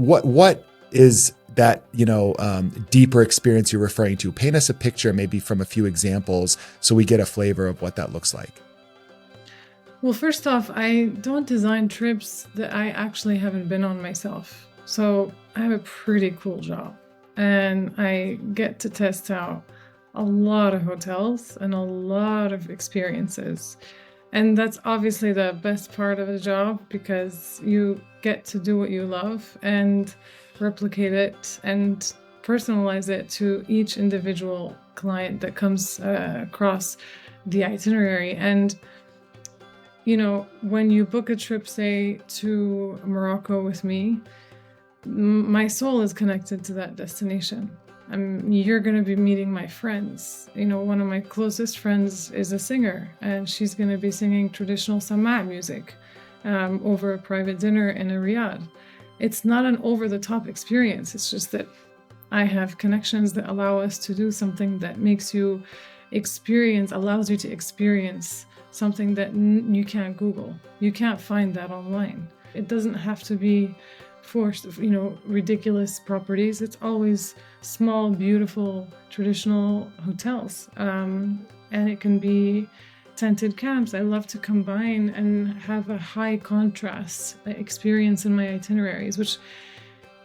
what is that, deeper experience you're referring to? Paint us a picture, maybe from a few examples, so we get a flavor of what that looks like. Well, first off, I don't design trips that I actually haven't been on myself. So I have a pretty cool job, and I get to test out a lot of hotels and a lot of experiences. And that's obviously the best part of the job, because you get to do what you love and replicate it and personalize it to each individual client that comes across the itinerary. And when you book a trip, say, to Morocco with me, my soul is connected to that destination. You're going to be meeting my friends. One of my closest friends is a singer, and she's going to be singing traditional Sama music over a private dinner in a riad. It's not an over-the-top experience. It's just that I have connections that allow us to do something that allows you to experience something that you can't Google. You can't find that online. It doesn't have to be forced, ridiculous properties. It's always small, beautiful, traditional hotels. And it can be tented camps. I love to combine and have a high contrast experience in my itineraries, which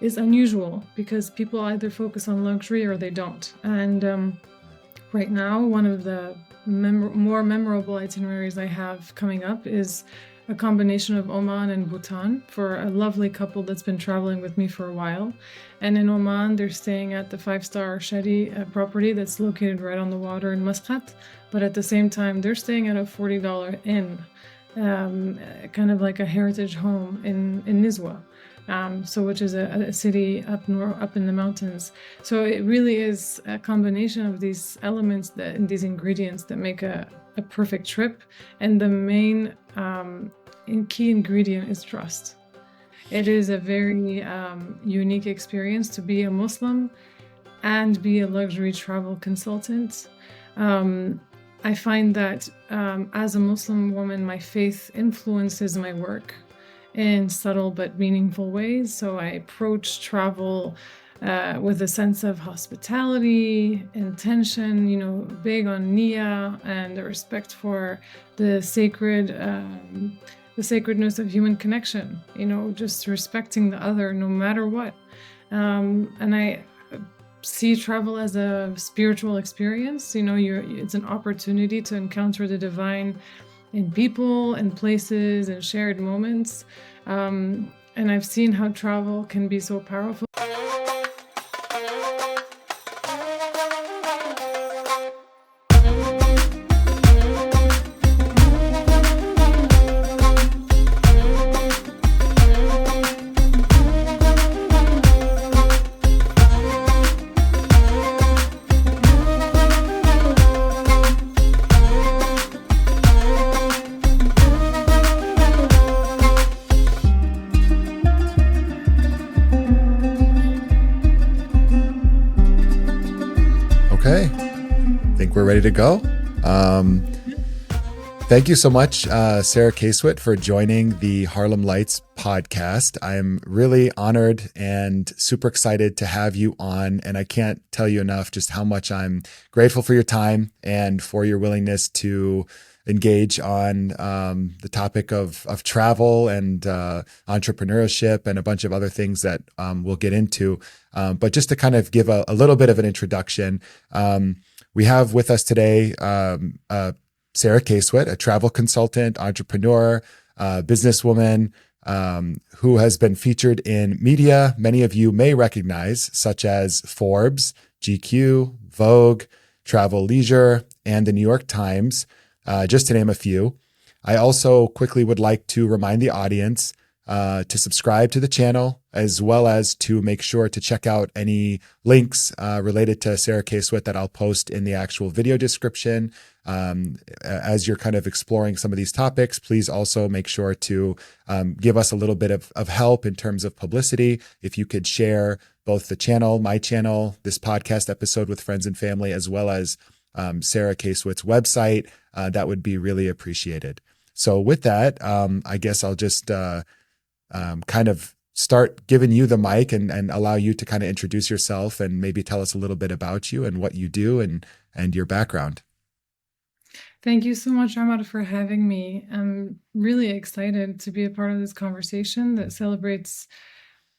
is unusual because people either focus on luxury or they don't. And right now, one of the more memorable itineraries I have coming up is a combination of Oman and Bhutan for a lovely couple that's been traveling with me for a while. And in Oman, they're staying at the 5-star Shadi property that's located right on the water in Muscat. But at the same time, they're staying at a $40 inn, kind of like a heritage home in Nizwa. Which is a city up in the mountains. So it really is a combination of these elements and these ingredients that make a perfect trip. And the main key ingredient is trust. It is a very unique experience to be a Muslim and be a luxury travel consultant. I find that as a Muslim woman, my faith influences my work in subtle but meaningful ways. So I approach travel with a sense of hospitality, intention, big on niyyah and a respect for the sacredness of human connection, just respecting the other no matter what. And I see travel as a spiritual experience. It's an opportunity to encounter the divine in people and places and shared moments. And I've seen how travel can be so powerful. We're ready to go. Thank you so much, Sarah Casewit, for joining the HaRLeM Lights podcast. I'm really honored and super excited to have you on. And I can't tell you enough just how much I'm grateful for your time and for your willingness to engage on the topic of travel and entrepreneurship and a bunch of other things that we'll get into. But just to kind of give a little bit of an introduction, we have with us today Sarah Casewit, a travel consultant, entrepreneur, businesswoman who has been featured in media many of you may recognize, such as Forbes, GQ, Vogue, Travel Leisure, and the New York Times, just to name a few. I also quickly would like to remind the audience to subscribe to the channel, as well as to make sure to check out any links related to Sarah Casewit that I'll post in the actual video description. As you're kind of exploring some of these topics, please also make sure to give us a little bit of help in terms of publicity. If you could share both the channel, my channel, this podcast episode with friends and family, as well as Sarah Casewit's website, that would be really appreciated. So with that, I guess I'll just kind of start giving you the mic and allow you to kind of introduce yourself and maybe tell us a little bit about you and what you do and your background. Thank you so much, Ahmad, for having me. I'm really excited to be a part of this conversation that celebrates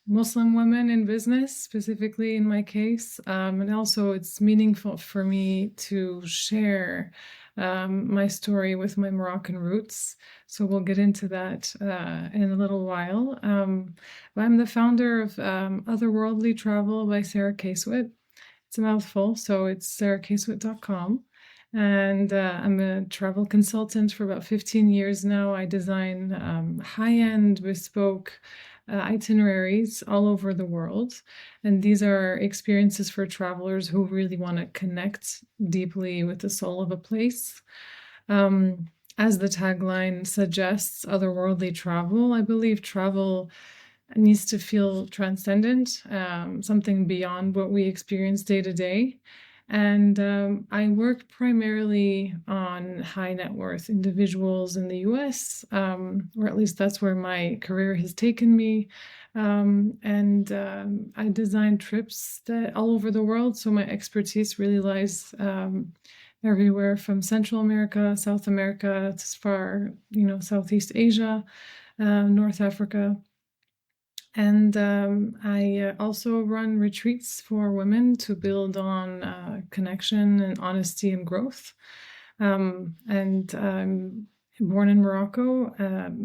Muslim women in business, specifically in my case. And also, it's meaningful for me to share my story with my Moroccan roots. So we'll get into that in a little while. I'm the founder of Otherworldly Travel by Sarah Casewit. It's a mouthful, so it's sarahcasewit.com. And I'm a travel consultant for about 15 years now. I design high-end bespoke itineraries all over the world. And these are experiences for travelers who really want to connect deeply with the soul of a place. As the tagline suggests, otherworldly travel, I believe travel needs to feel transcendent, something beyond what we experience day to day. And I work primarily on high net worth individuals in the US, or at least that's where my career has taken me. I design trips all over the world. So my expertise really lies everywhere from Central America, South America, as far, Southeast Asia, North Africa. And I also run retreats for women to build on connection and honesty and growth. And I'm born in Morocco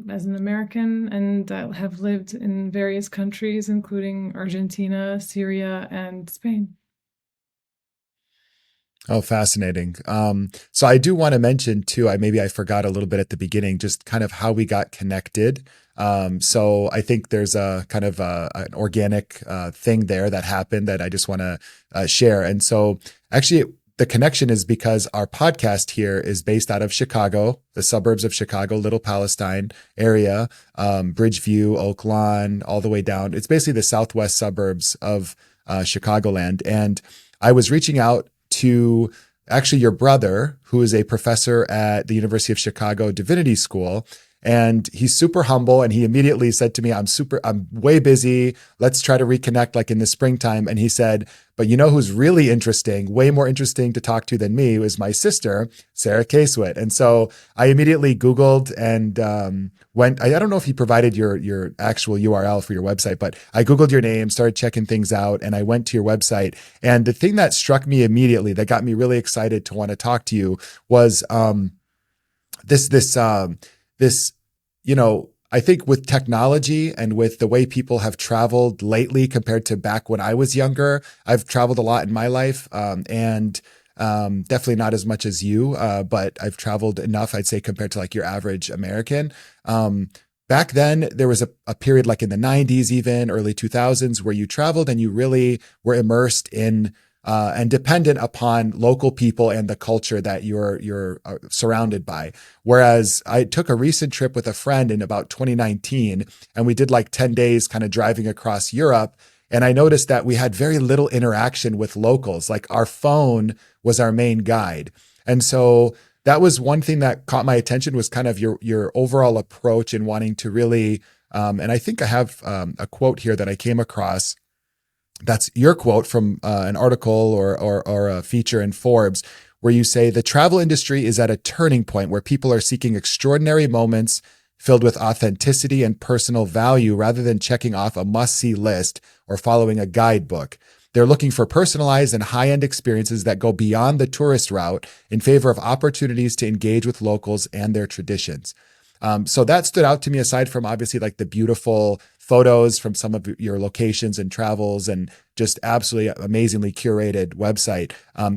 as an American, and have lived in various countries, including Argentina, Syria, and Spain. Oh, fascinating. So I do want to mention too, maybe I forgot a little bit at the beginning, just kind of how we got connected. So I think there's a kind of an organic thing there that happened that I just want to share. And so actually the connection is because our podcast here is based out of Chicago, the suburbs of Chicago, Little Palestine area, Bridgeview, Oak Lawn, all the way down. It's basically the southwest suburbs of Chicagoland. And I was reaching out to actually your brother, who is a professor at the University of Chicago Divinity School. And he's super humble. And he immediately said to me, I'm way busy. Let's try to reconnect like in the springtime. And he said, but you know who's really interesting, way more interesting to talk to than me, was my sister, Sarah Casewit. And so I immediately Googled and I don't know if he provided your actual URL for your website, but I Googled your name, started checking things out, and I went to your website. And the thing that struck me immediately that got me really excited to want to talk to you was this, I think with technology and with the way people have traveled lately compared to back when I was younger, I've traveled a lot in my life, and definitely not as much as you, but I've traveled enough, I'd say, compared to like your average American. Back then, there was a period like in the 90s, even early 2000s, where you traveled and you really were immersed in and dependent upon local people and the culture that you're surrounded by. Whereas I took a recent trip with a friend in about 2019, and we did like 10 days kind of driving across Europe. And I noticed that we had very little interaction with locals. Like our phone was our main guide. And so that was one thing that caught my attention, was kind of your overall approach in wanting to really, and I think I have a quote here that I came across. That's your quote from an article or a feature in Forbes, where you say the travel industry is at a turning point where people are seeking extraordinary moments filled with authenticity and personal value rather than checking off a must-see list or following a guidebook. They're looking for personalized and high-end experiences that go beyond the tourist route in favor of opportunities to engage with locals and their traditions. So that stood out to me, aside from obviously like the beautiful photos from some of your locations and travels and just absolutely amazingly curated website.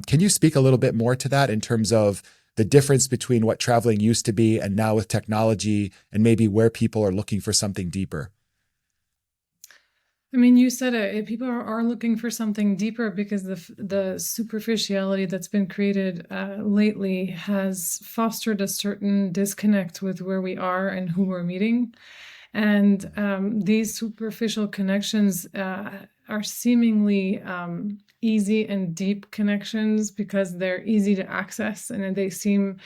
Can you speak a little bit more to that in terms of the difference between what traveling used to be and now with technology, and maybe where people are looking for something deeper? I mean, you said it. People are looking for something deeper because the superficiality that's been created lately has fostered a certain disconnect with where we are and who we're meeting. And these superficial connections are seemingly easy and deep connections because they're easy to access, and they seem,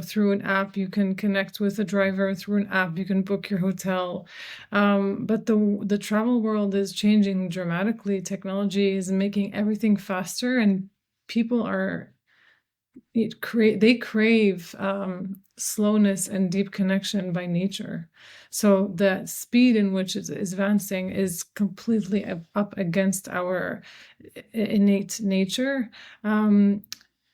through an app you can connect with a driver, through an app you can book your hotel. But the travel world is changing dramatically. Technology is making everything faster, and people they crave slowness and deep connection by nature. So the speed in which it is advancing is completely up against our innate nature.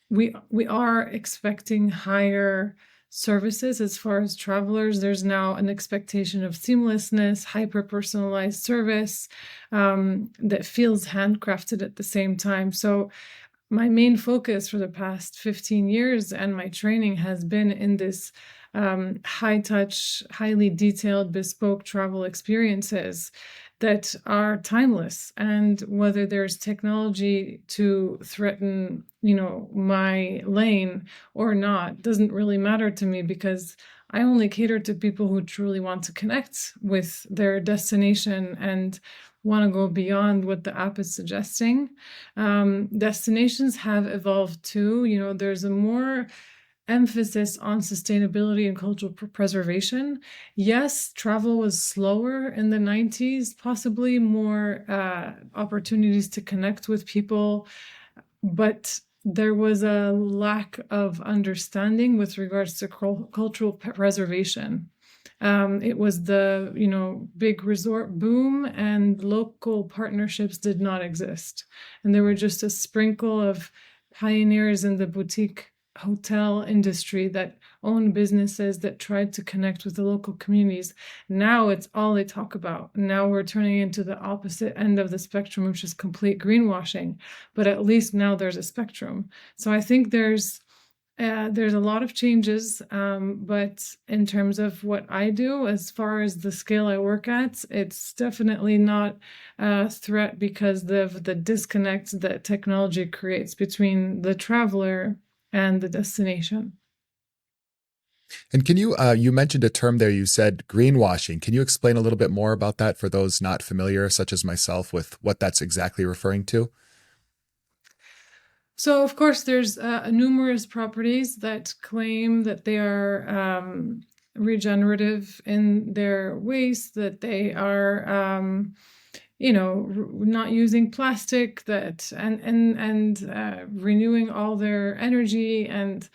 We are expecting higher services as far as travelers. There's now an expectation of seamlessness, hyper-personalized service that feels handcrafted at the same time. So my main focus for the past 15 years and my training has been in this high touch, highly detailed, bespoke travel experiences that are timeless. And whether there's technology to threaten, my lane or not, doesn't really matter to me, because I only cater to people who truly want to connect with their destination and want to go beyond what the app is suggesting. Destinations have evolved too. There's a more emphasis on sustainability and cultural preservation. Yes, travel was slower in the 90s, possibly more opportunities to connect with people, but there was a lack of understanding with regards to cultural preservation. It was the, big resort boom, and local partnerships did not exist. And there were just a sprinkle of pioneers in the boutique hotel industry that owned businesses that tried to connect with the local communities. Now it's all they talk about. Now we're turning into the opposite end of the spectrum, which is complete greenwashing. But at least now there's a spectrum. So I think there's a lot of changes, but in terms of what I do, as far as the scale I work at, it's definitely not a threat because of the disconnect that technology creates between the traveler and the destination. And can you mentioned a term there, you said greenwashing. Can you explain a little bit more about that for those not familiar, such as myself, with what that's exactly referring to? So, of course, there's numerous properties that claim that they are regenerative in their waste, that they are, not using plastic, that and renewing all their energy. And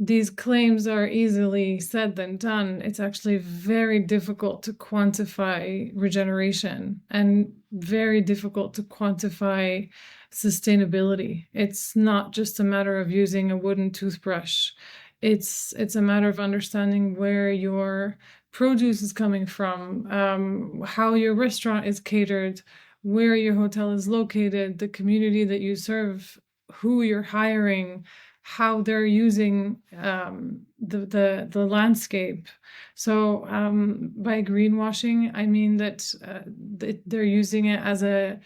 these claims are easily said than done. It's actually very difficult to quantify regeneration and very difficult to quantify sustainability. It's not just a matter of using a wooden toothbrush. It's a matter of understanding where your produce is coming from, how your restaurant is catered, where your hotel is located, the community that you serve, who you're hiring, how they're using the landscape. So by greenwashing, I mean that they're using it as a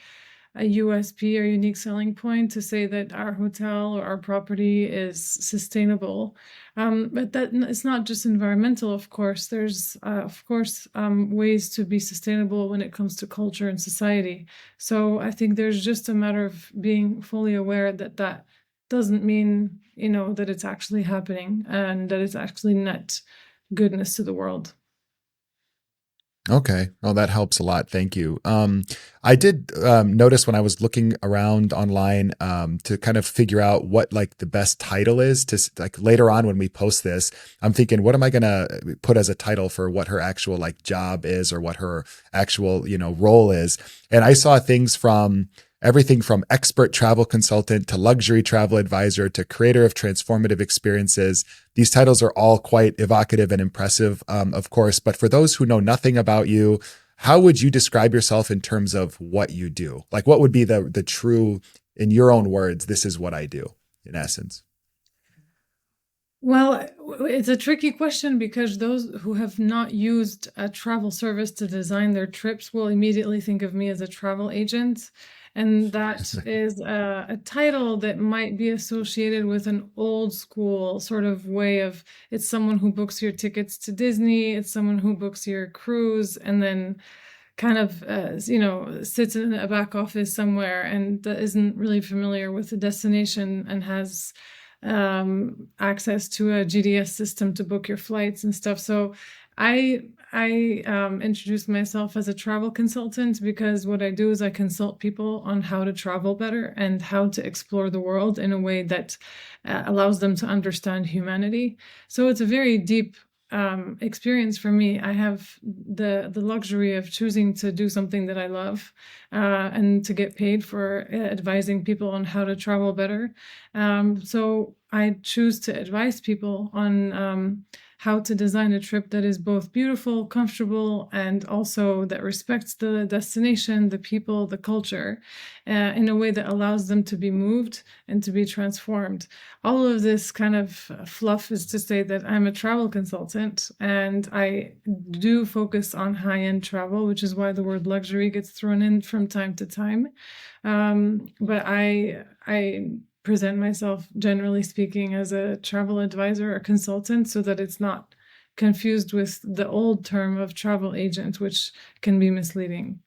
USP or unique selling point to say that our hotel or our property is sustainable. But that it's not just environmental, of course. There's, of course, ways to be sustainable when it comes to culture and society. So I think there's just a matter of being fully aware that that doesn't mean, that it's actually happening and that it's actually net goodness to the world. Okay. Oh, that helps a lot. Thank you. I did notice when I was looking around online to kind of figure out what like the best title is to like later on when we post this, I'm thinking, what am I going to put as a title for what her actual like job is or what her actual, role is? And I saw things from everything from expert travel consultant to luxury travel advisor to creator of transformative experiences. These titles are all quite evocative and impressive, of course. But for those who know nothing about you, how would you describe yourself in terms of what you do? Like, what would be the true, in your own words, this is what I do, in essence? Well, it's a tricky question because those who have not used a travel service to design their trips will immediately think of me as a travel agent. And that is a title that might be associated with an old school sort of way of it's someone who books your tickets to Disney, it's someone who books your cruise and then kind of sits in a back office somewhere and that isn't really familiar with the destination and has access to a GDS system to book your flights and stuff. So I introduced myself as a travel consultant because what I do is I consult people on how to travel better and how to explore the world in a way that allows them to understand humanity. So it's a very deep experience for me. I have the luxury of choosing to do something that I love and to get paid for advising people on how to travel better. So I choose to advise people on how to design a trip that is both beautiful, comfortable, and also that respects the destination, the people, the culture, in a way that allows them to be moved and to be transformed. All of this kind of fluff is to say that I'm a travel consultant and I do focus on high-end travel, which is why the word luxury gets thrown in from time to time. But I present myself, generally speaking, as a travel advisor or consultant so that it's not confused with the old term of travel agent, which can be misleading.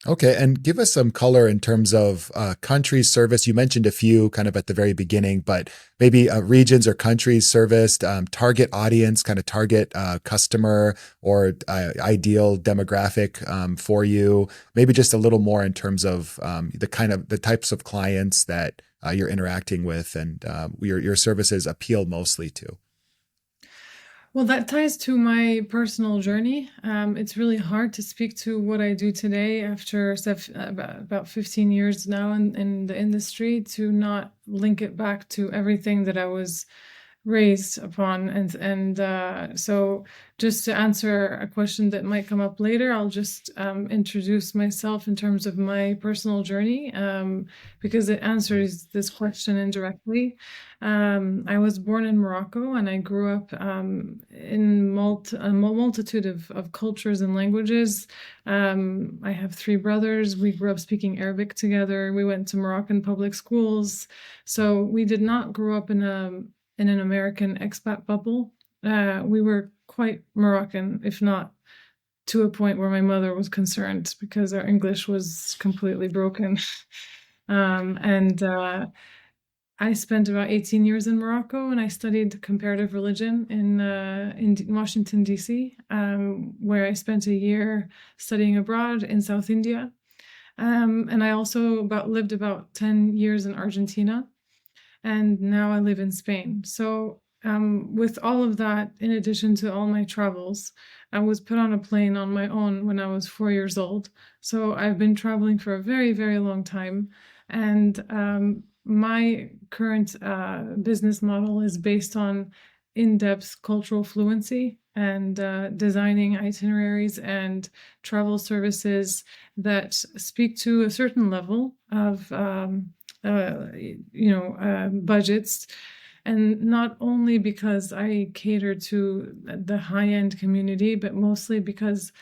Okay, and give us some color in terms of countries service. You mentioned a few kind of at the very beginning, but maybe regions or countries serviced, target audience, kind of target customer or ideal demographic for you. Maybe just a little more in terms of the types of clients that you're interacting with and your services appeal mostly to. Well, that ties to my personal journey. It's really hard to speak to what I do today after about 15 years now in the industry to not link it back to everything that I was raised upon. And so just to answer a question that might come up later, I'll just introduce myself in terms of my personal journey because it answers this question indirectly. I was born in Morocco and I grew up in a multitude of cultures and languages. I have three brothers. We grew up speaking Arabic together. We went to Moroccan public schools. So we did not grow up in an American expat bubble. We were quite Moroccan, if not to a point where my mother was concerned because our English was completely broken. And I spent about 18 years in Morocco and I studied comparative religion in Washington, D.C., where I spent a year studying abroad in South India. And I also lived about 10 years in Argentina. And now I live in Spain. So with all of that, in addition to all my travels, I was put on a plane on my own when I was 4 years old. So I've been traveling for a very, very long time. And my current business model is based on in-depth cultural fluency and designing itineraries and travel services that speak to a certain level of budgets. And not only because I cater to the high-end community, but mostly because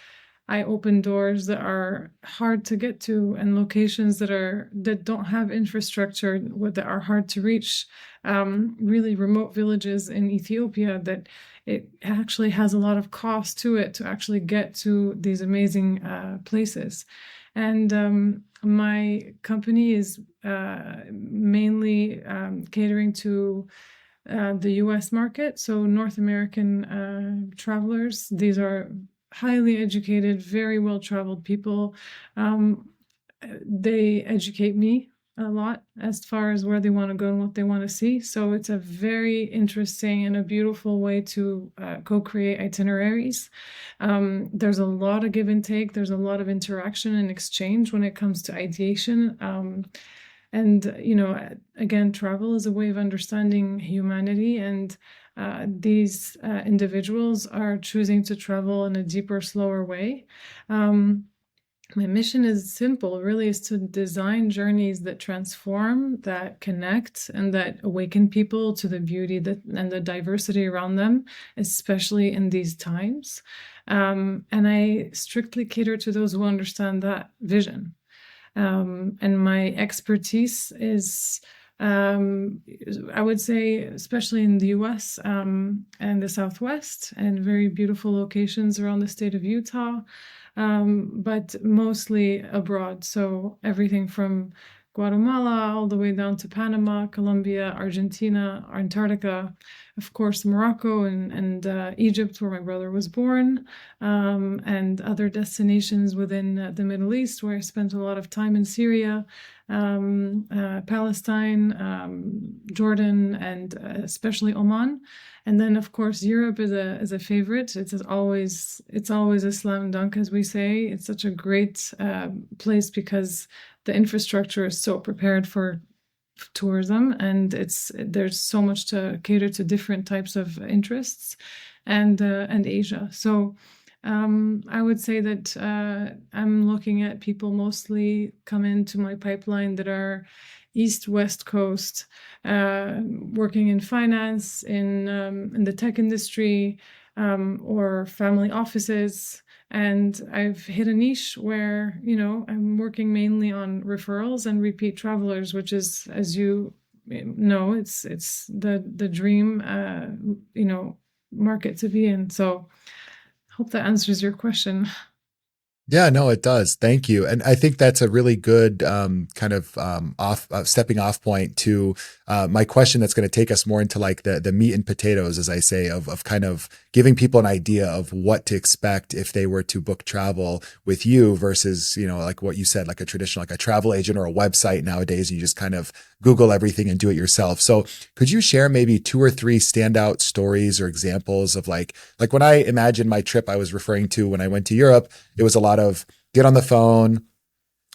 I open doors that are hard to get to and locations that don't have infrastructure, that are hard to reach, really remote villages in Ethiopia that it actually has a lot of cost to it to actually get to these amazing places. And my company is mainly catering to the US market, so North American travelers. These are highly educated, very well-traveled people. They educate me a lot as far as where they want to go and what they want to see. So it's a very interesting and a beautiful way to co-create itineraries. There's a lot of give and take. There's a lot of interaction and exchange when it comes to ideation. And again, travel is a way of understanding humanity, and these individuals are choosing to travel in a deeper, slower way. My mission is simple, really, is to design journeys that transform, that connect, and that awaken people to the beauty and the diversity around them, especially in these times. And I strictly cater to those who understand that vision. And my expertise is, I would say, especially in the US and the Southwest, and very beautiful locations around the state of Utah. but mostly abroad. So everything from Guatemala all the way down to Panama, Colombia, Argentina, Antarctica, of course, Morocco and Egypt, where my brother was born, and other destinations within the Middle East, where I spent a lot of time in Syria, Palestine, Jordan, and especially Oman. And then, of course, Europe is a favorite. It's always a slam dunk, as we say. It's such a great place because the infrastructure is so prepared for tourism, and there's so much to cater to different types of interests, and Asia. So I would say that I'm looking at people mostly come into my pipeline that are East West Coast, working in finance, in the tech industry, or family offices. And I've hit a niche where, I'm working mainly on referrals and repeat travelers, which is, as you know, it's the dream, market to be in. So hope that answers your question. Yeah, no, it does. Thank you. And I think that's a really good kind of off stepping off point to my question that's going to take us more into like the meat and potatoes, as I say, of kind of giving people an idea of what to expect if they were to book travel with you versus, like what you said, like a traditional, like a travel agent or a website nowadays. You just kind of Google everything and do it yourself. So could you share maybe 2 or 3 standout stories or examples of like when I imagine my trip I was referring to when I went to Europe, it was a lot of get on the phone,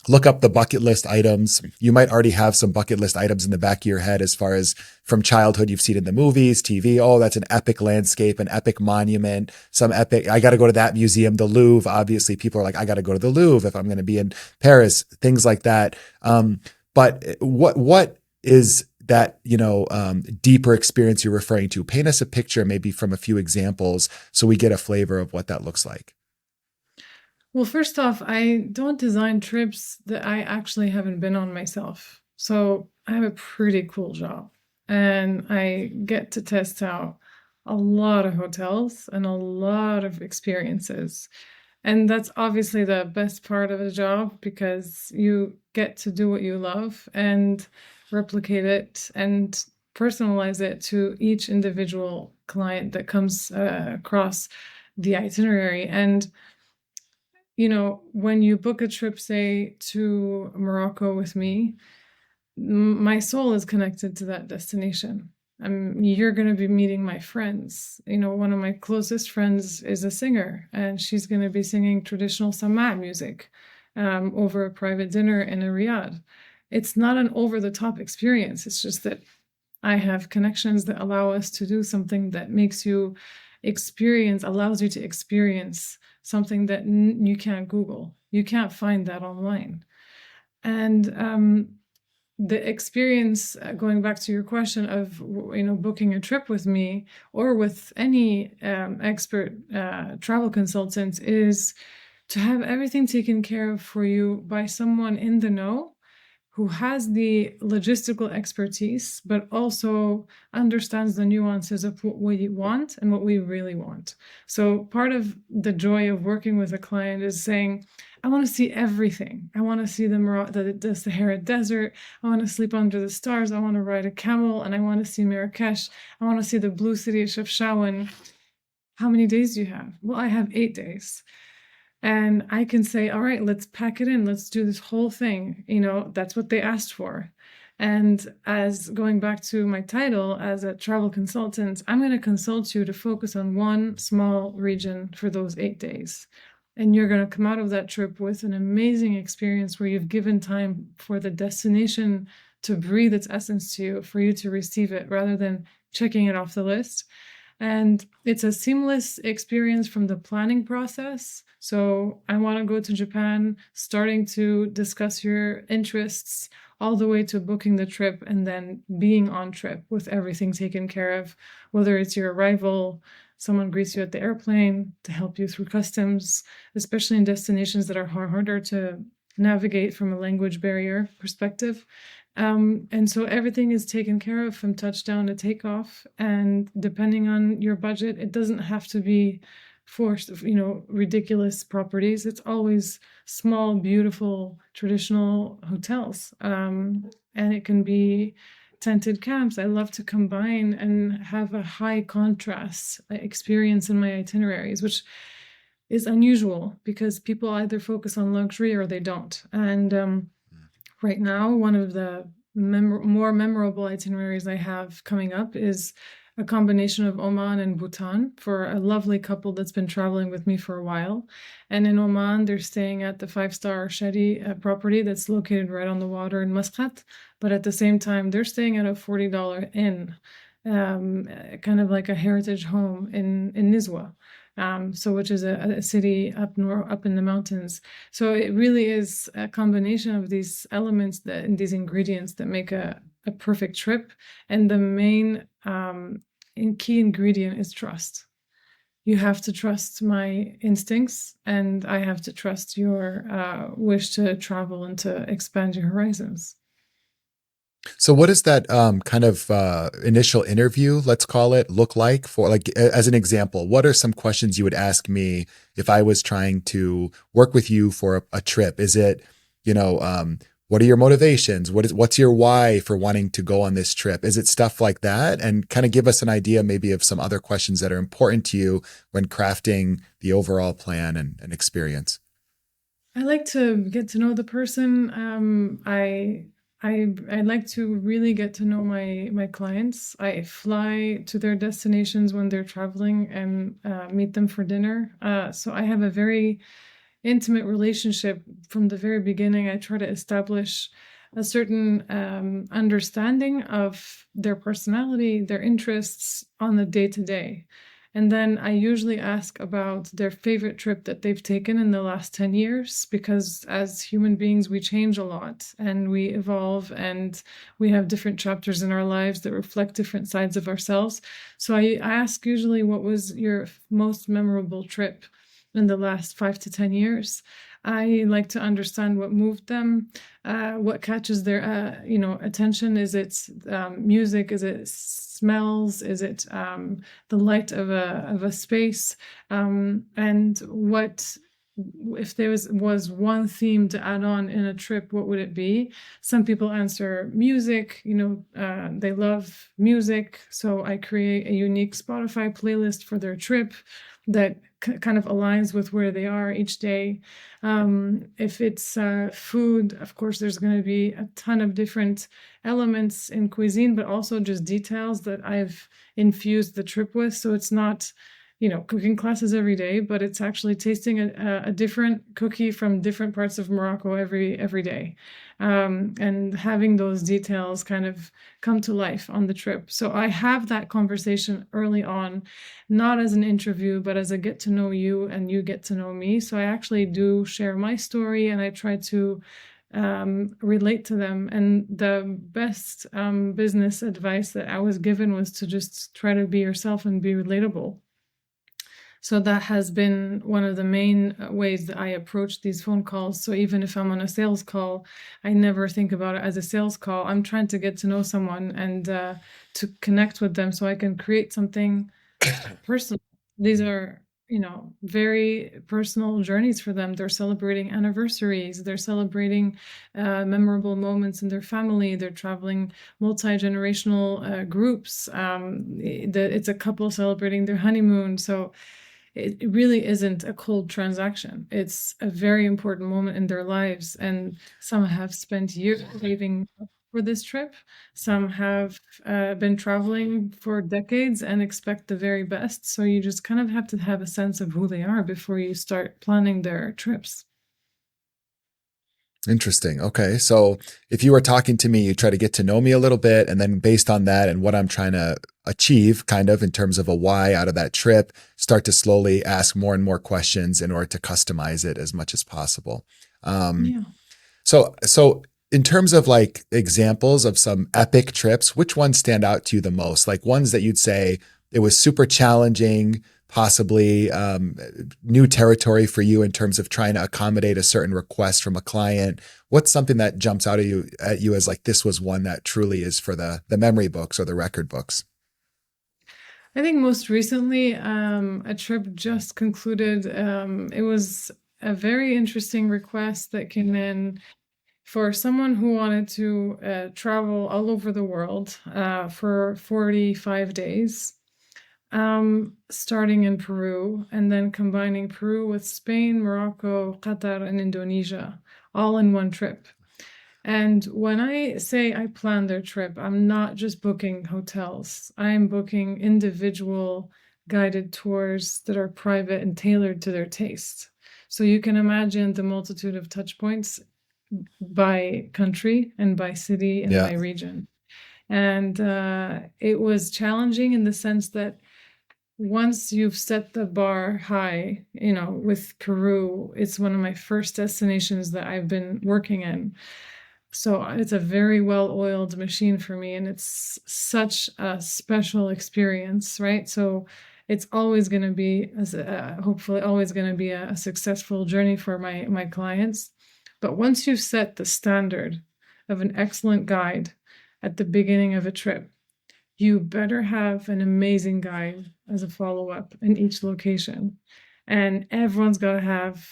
look up the bucket list items. You might already have some bucket list items in the back of your head as far as from childhood you've seen in the movies, TV. Oh, that's an epic landscape, an epic monument, some epic. I got to go to that museum, the Louvre. Obviously, people are like, I got to go to the Louvre if I'm going to be in Paris, things like that. But what is that, deeper experience you're referring to? Paint us a picture, maybe from a few examples, so we get a flavor of what that looks like. Well, first off, I don't design trips that I actually haven't been on myself. So I have a pretty cool job, and I get to test out a lot of hotels and a lot of experiences. And that's obviously the best part of the job because you get to do what you love and replicate it and personalize it to each individual client that comes across the itinerary. And when you book a trip, say, to Morocco with me, my soul is connected to that destination. You're going to be meeting my friends. One of my closest friends is a singer, and she's going to be singing traditional Sama music over a private dinner in a Riyadh. It's not an over-the-top experience. It's just that I have connections that allow us to do something that allows you to experience something that you can't Google. You can't find that online. And the experience, going back to your question of, booking a trip with me or with any expert travel consultant, is to have everything taken care of for you by someone in the know who has the logistical expertise, but also understands the nuances of what we want and what we really want. So part of the joy of working with a client is saying, I want to see everything. I want to see the Sahara Desert. I want to sleep under the stars. I want to ride a camel, and I want to see Marrakesh. I want to see the blue city of Chefchaouen. How many days do you have? Well, I have 8 days. And I can say, all right, let's pack it in. Let's do this whole thing. That's what they asked for. And as going back to my title as a travel consultant, I'm going to consult you to focus on one small region for those 8 days. And you're going to come out of that trip with an amazing experience where you've given time for the destination to breathe its essence to you, for you to receive it rather than checking it off the list. And it's a seamless experience from the planning process. So I want to go to Japan, starting to discuss your interests, all the way to booking the trip and then being on trip with everything taken care of, whether it's your arrival, someone greets you at the airplane to help you through customs, especially in destinations that are harder to navigate from a language barrier perspective. And so everything is taken care of from touchdown to takeoff. And depending on your budget, it doesn't have to be forced, ridiculous properties. It's always small, beautiful, traditional hotels. And it can be tented camps. I love to combine and have a high contrast experience in my itineraries, which is unusual because people either focus on luxury or they don't. And right now, one of the more memorable itineraries I have coming up is a combination of Oman and Bhutan for a lovely couple that's been traveling with me for a while. And in Oman, they're staying at the five-star Shadi property that's located right on the water in Muscat. But at the same time, they're staying at a $40 inn, kind of like a heritage home in Nizwa. So which is a city up in the mountains. So it really is a combination of these elements and these ingredients that make a perfect trip. And the main key ingredient is trust. You have to trust my instincts, and I have to trust your wish to travel and to expand your horizons. So what does that kind of initial interview, let's call it, look like for, like, as an example? What are some questions you would ask me if I was trying to work with you for a trip? Is it, what are your motivations? What's your why for wanting to go on this trip? Is it stuff like that? And kind of give us an idea maybe of some other questions that are important to you when crafting the overall plan and experience. I like to get to know the person. I like to really get to know my clients. I fly to their destinations when they're traveling and meet them for dinner. So I have a very intimate relationship from the very beginning. I try to establish a certain understanding of their personality, their interests on the day to day. And then I usually ask about their favorite trip that they've taken in the last 10 years, because as human beings, we change a lot and we evolve and we have different chapters in our lives that reflect different sides of ourselves. So I ask usually, what was your most memorable trip in the last 5 to 10 years? I like to understand what moved them, what catches their, attention. Is it music? Is it smells? Is it the light of a space? And what if there was one theme to add on in a trip? What would it be? Some people answer music. They love music, so I create a unique Spotify playlist for their trip that kind of aligns with where they are each day. If it's food, of course, there's going to be a ton of different elements in cuisine, but also just details that I've infused the trip with. So it's not, cooking classes every day, but it's actually tasting a different cookie from different parts of Morocco every day. And having those details kind of come to life on the trip. So I have that conversation early on, not as an interview, but as a get to know you and you get to know me. So I actually do share my story and I try to relate to them. And the best business advice that I was given was to just try to be yourself and be relatable. So that has been one of the main ways that I approach these phone calls. So even if I'm on a sales call, I never think about it as a sales call. I'm trying to get to know someone and to connect with them so I can create something personal. These are, very personal journeys for them. They're celebrating anniversaries. They're celebrating memorable moments in their family. They're traveling multi-generational groups. It's a couple celebrating their honeymoon. So it really isn't a cold transaction. It's a very important moment in their lives. And some have spent years saving for this trip. Some have been traveling for decades and expect the very best. So you just kind of have to have a sense of who they are before you start planning their trips. Interesting. Okay. So if you were talking to me, you try to get to know me a little bit. And then based on that and what I'm trying to achieve, kind of in terms of a why out of that trip, start to slowly ask more and more questions in order to customize it as much as possible. Yeah. So in terms of like examples of some epic trips, which ones stand out to you the most? Like ones that you'd say it was super challenging, possibly new territory for you in terms of trying to accommodate a certain request from a client. What's something that jumps out at you as like, this was one that truly is for the memory books or the record books? I think most recently, a trip just concluded. It was a very interesting request that came in for someone who wanted to travel all over the world for 45 days, starting in Peru and then combining Peru with Spain, Morocco, Qatar, and Indonesia, all in one trip. And when I say I plan their trip, I'm not just booking hotels. I'm booking individual guided tours that are private and tailored to their taste. So you can imagine the multitude of touch points by country and by city and Yeah. by region. And it was challenging in the sense that once you've set the bar high, with Peru, it's one of my first destinations that I've been working in. So it's a very well-oiled machine for me, and it's such a special experience, right? So it's always going to be, hopefully, always going to be a successful journey for my clients. But once you've set the standard of an excellent guide at the beginning of a trip, you better have an amazing guide as a follow-up in each location. And everyone's got to have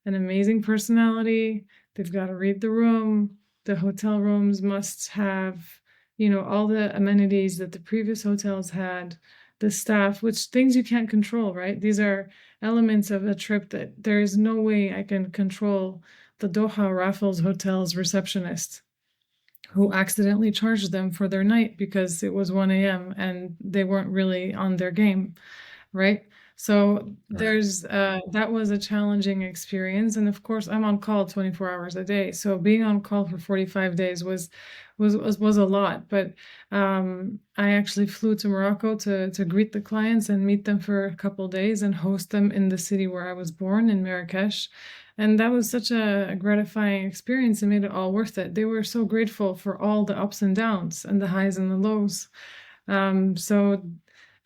an amazing personality. They've got to read the room. The hotel rooms must have, all the amenities that the previous hotels had, the staff, which things you can't control, right? These are elements of a trip that there is no way I can control the Doha Raffles Hotel's receptionist who accidentally charged them for their night because it was 1 a.m. and they weren't really on their game, right? So there's that was a challenging experience, and of course I'm on call 24 hours a day. So being on call for 45 days was a lot. But I actually flew to Morocco to greet the clients and meet them for a couple days and host them in the city where I was born, in Marrakesh. And that was such a gratifying experience and made it all worth it. They were so grateful for all the ups and downs and the highs and the lows. So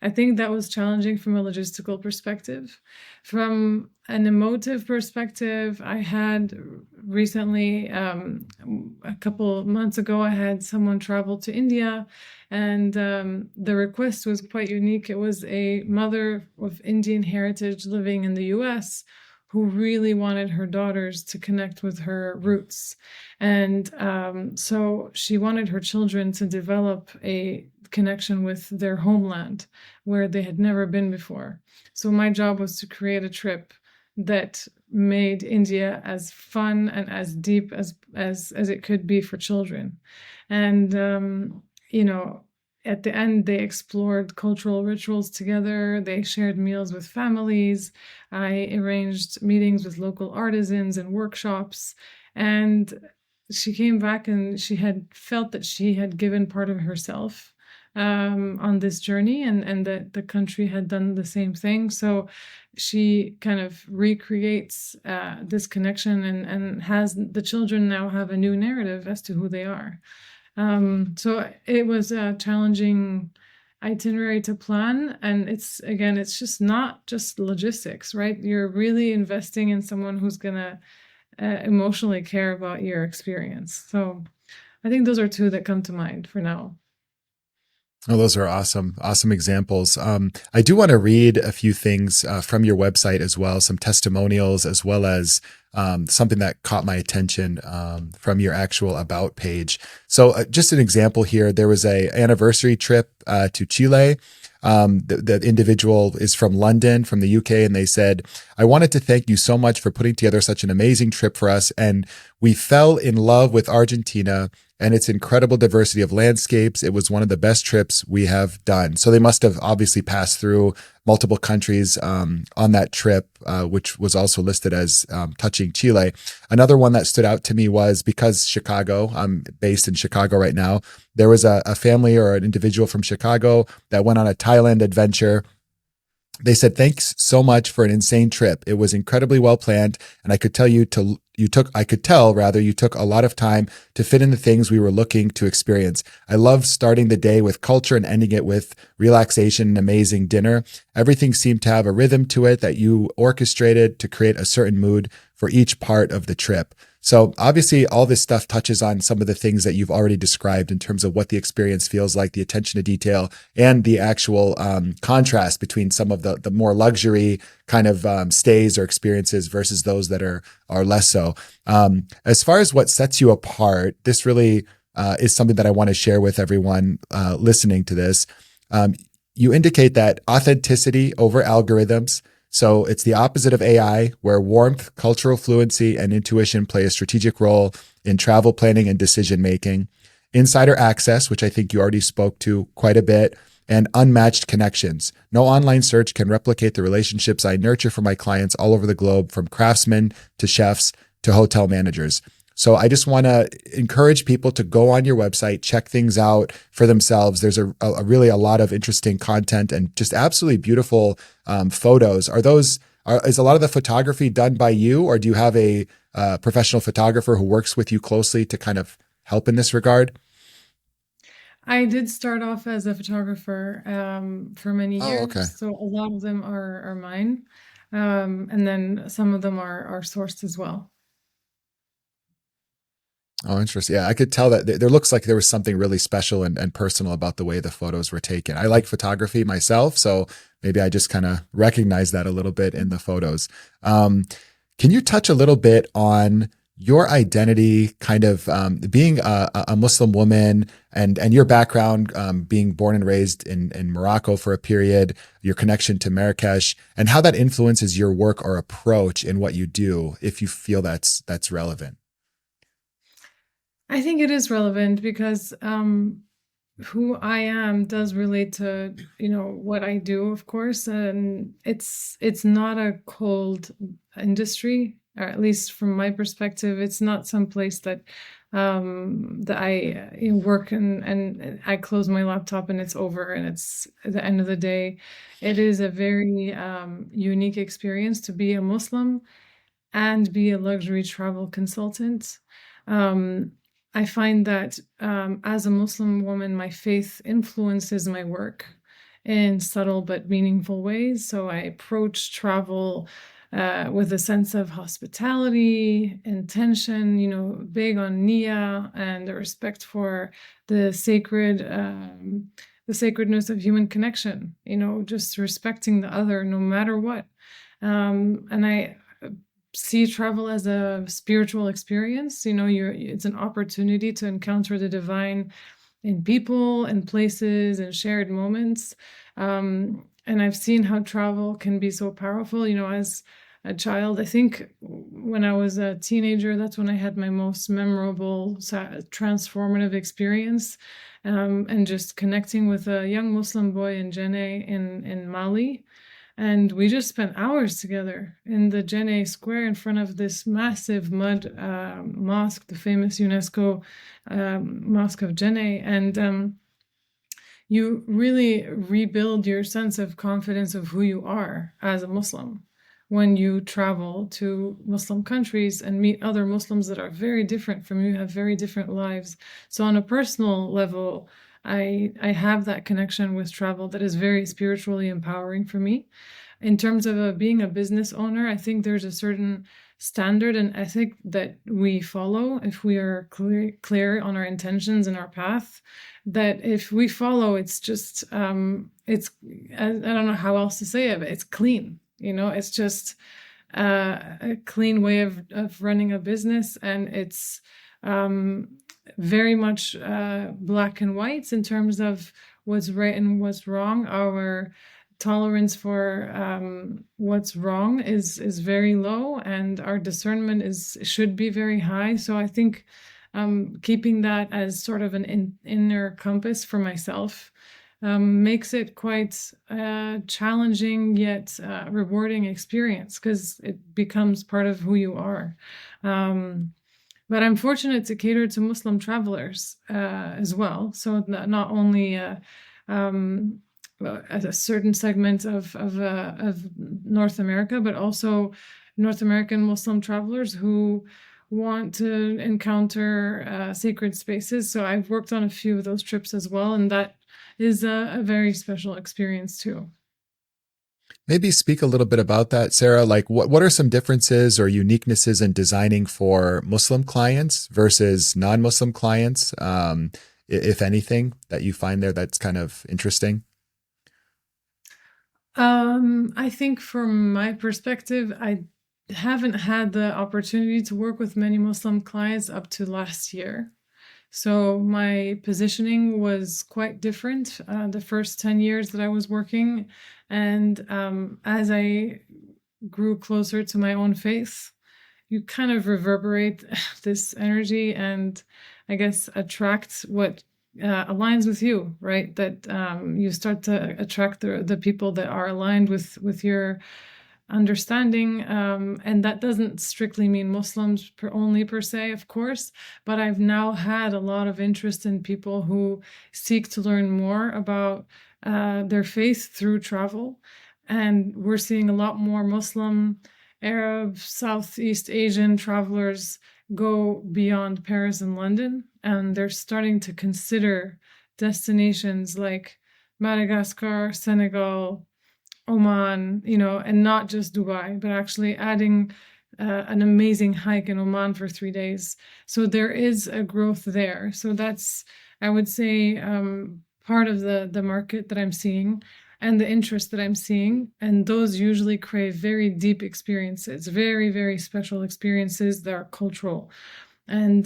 I think that was challenging from a logistical perspective. From an emotive perspective, I had recently, a couple months ago, I had someone travel to India, and the request was quite unique. It was a mother of Indian heritage living in the US who really wanted her daughters to connect with her roots. And so she wanted her children to develop a connection with their homeland where they had never been before. So my job was to create a trip that made India as fun and as deep as it could be for children. And at the end, they explored cultural rituals together. They shared meals with families. I arranged meetings with local artisans and workshops. And she came back and she had felt that she had given part of herself on this journey, and that the country had done the same thing. So she kind of recreates this connection, and has the children now have a new narrative as to who they are. So it was a challenging itinerary to plan, and it's just not just logistics, right? You're really investing in someone who's gonna emotionally care about your experience. So I think those are two that come to mind for now. Oh, those are awesome, awesome examples. I do want to read a few things from your website as well, some testimonials, as well as something that caught my attention from your actual about page. So just an example here, there was a anniversary trip to Chile. The individual is from London, from the UK, and they said, "I wanted to thank you so much for putting together such an amazing trip for us. And we fell in love with Argentina and its incredible diversity of landscapes. It was one of the best trips we have done." So they must have obviously passed through multiple countries on that trip, which was also listed as touching Chile. Another one that stood out to me was, because Chicago, I'm based in Chicago right now, there was a family or an individual from Chicago that went on a Thailand adventure. They said, "Thanks so much for an insane trip. It was incredibly well planned, and I could tell you took a lot of time to fit in the things we were looking to experience. I loved starting the day with culture and ending it with relaxation and amazing dinner. Everything seemed to have a rhythm to it that you orchestrated to create a certain mood for each part of the trip." So obviously, all this stuff touches on some of the things that you've already described in terms of what the experience feels like, the attention to detail, and the actual contrast between some of the more luxury kind of stays or experiences versus those that are less so. As far as what sets you apart, this really is something that I want to share with everyone listening to this. You indicate that authenticity over algorithms. So it's the opposite of AI, where warmth, cultural fluency, and intuition play a strategic role in travel planning and decision making. Insider access, which I think you already spoke to quite a bit, and unmatched connections. No online search can replicate the relationships I nurture for my clients all over the globe, from craftsmen to chefs to hotel managers. So I just want to encourage people to go on your website, check things out for themselves. There's a really a lot of interesting content and just absolutely beautiful photos. Is a lot of the photography done by you, or do you have a professional photographer who works with you closely to kind of help in this regard? I did start off as a photographer for many Oh, okay. years, so a lot of them are mine, and then some of them are sourced as well. Oh, interesting. Yeah, I could tell that there looks like there was something really special and personal about the way the photos were taken. I like photography myself, so maybe I just kind of recognize that a little bit in the photos. Um, can you touch a little bit on your identity, kind of being a Muslim woman and your background, being born and raised in Morocco for a period, your connection to Marrakesh, and how that influences your work or approach in what you do, if you feel that's relevant? I think it is relevant because who I am does relate to, what I do, of course, and it's not a cold industry, or at least from my perspective, it's not some place that I work and I close my laptop and it's over and it's at the end of the day. It is a very unique experience to be a Muslim and be a luxury travel consultant. Um, I find that as a Muslim woman, my faith influences my work in subtle but meaningful ways. So I approach travel with a sense of hospitality, intention, big on niyyah and a respect for the sacred. The sacredness of human connection, just respecting the other no matter what. And I see travel as a spiritual experience. It's an opportunity to encounter the divine in people and places and shared moments. And I've seen how travel can be so powerful. As a child, I think when I was a teenager, that's when I had my most memorable, transformative experience. And just connecting with a young Muslim boy in Jenne in Mali, and we just spent hours together in the Jenne Square in front of this massive mud mosque, the famous UNESCO Mosque of Jenne. And you really rebuild your sense of confidence of who you are as a Muslim when you travel to Muslim countries and meet other Muslims that are very different from you, have very different lives. So on a personal level, I have that connection with travel that is very spiritually empowering for me. In terms of being a business owner, I think there's a certain standard and ethic that we follow if we are clear on our intentions and our path. That if we follow, it's just I don't know how else to say it, but it's clean. It's just a clean way of running a business, and it's very much black and white in terms of what's right and what's wrong. Our tolerance for what's wrong is very low, and our discernment should be very high. So I think keeping that as sort of an inner compass for myself makes it quite challenging yet rewarding experience, because it becomes part of who you are. But I'm fortunate to cater to Muslim travelers as well. So not only a certain segment of North America, but also North American Muslim travelers who want to encounter sacred spaces. So I've worked on a few of those trips as well, and that is a very special experience too. Maybe speak a little bit about that, Sarah. Like, what are some differences or uniquenesses in designing for Muslim clients versus non-Muslim clients, if anything, that you find there that's kind of interesting? I think from my perspective, I haven't had the opportunity to work with many Muslim clients up to last year. So my positioning was quite different the first 10 years that I was working. And as I grew closer to my own faith, you kind of reverberate this energy and I guess attract what aligns with you, right? That you start to attract the people that are aligned with your understanding, and that doesn't strictly mean Muslims only per se, of course, but I've now had a lot of interest in people who seek to learn more about their faith through travel, and we're seeing a lot more Muslim, Arab, Southeast Asian travelers go beyond Paris and London, and they're starting to consider destinations like Madagascar, Senegal, Oman, and not just Dubai, but actually adding an amazing hike in Oman for 3 days. So there is a growth there. So that's, I would say, part of the market that I'm seeing and the interest that I'm seeing. And those usually crave very deep experiences, very, very special experiences that are cultural. And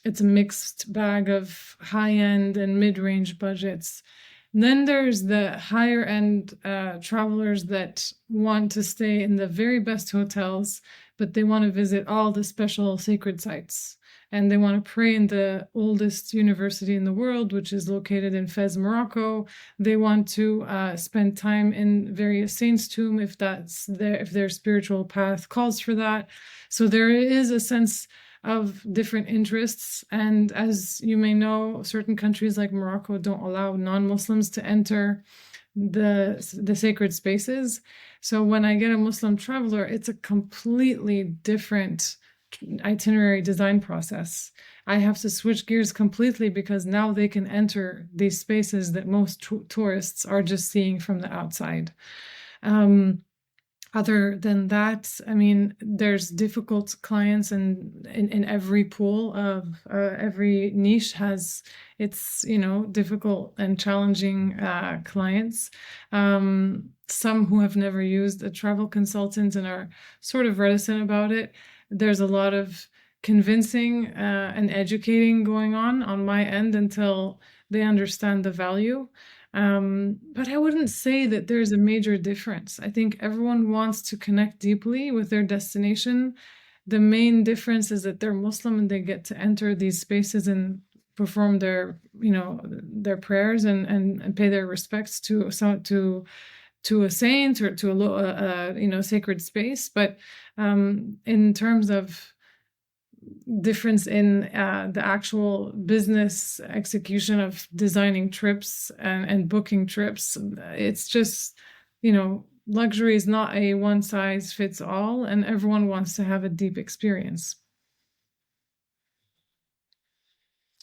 it's a mixed bag of high end and mid range budgets. Then there's the higher end travelers that want to stay in the very best hotels, but they want to visit all the special sacred sites. And they want to pray in the oldest university in the world, which is located in Fez, Morocco. They want to spend time in various saints' tomb if their spiritual path calls for that. So there is a sense of different interests. And as you may know, certain countries like Morocco don't allow non-Muslims to enter the sacred spaces. So when I get a Muslim traveler, it's a completely different itinerary design process. I have to switch gears completely because now they can enter these spaces that most tourists are just seeing from the outside. Other than that, I mean, there's difficult clients, and in every pool of every niche has its, difficult and challenging clients. Some who have never used a travel consultant and are sort of reticent about it. There's a lot of convincing and educating going on my end until they understand the value. But I wouldn't say that there's a major difference. I think everyone wants to connect deeply with their destination. The main difference is that they're Muslim and they get to enter these spaces and perform their prayers and pay their respects to a saint or to a sacred space. But in terms of difference in the actual business execution of designing trips and booking trips, it's just, luxury is not a one size fits all, and everyone wants to have a deep experience.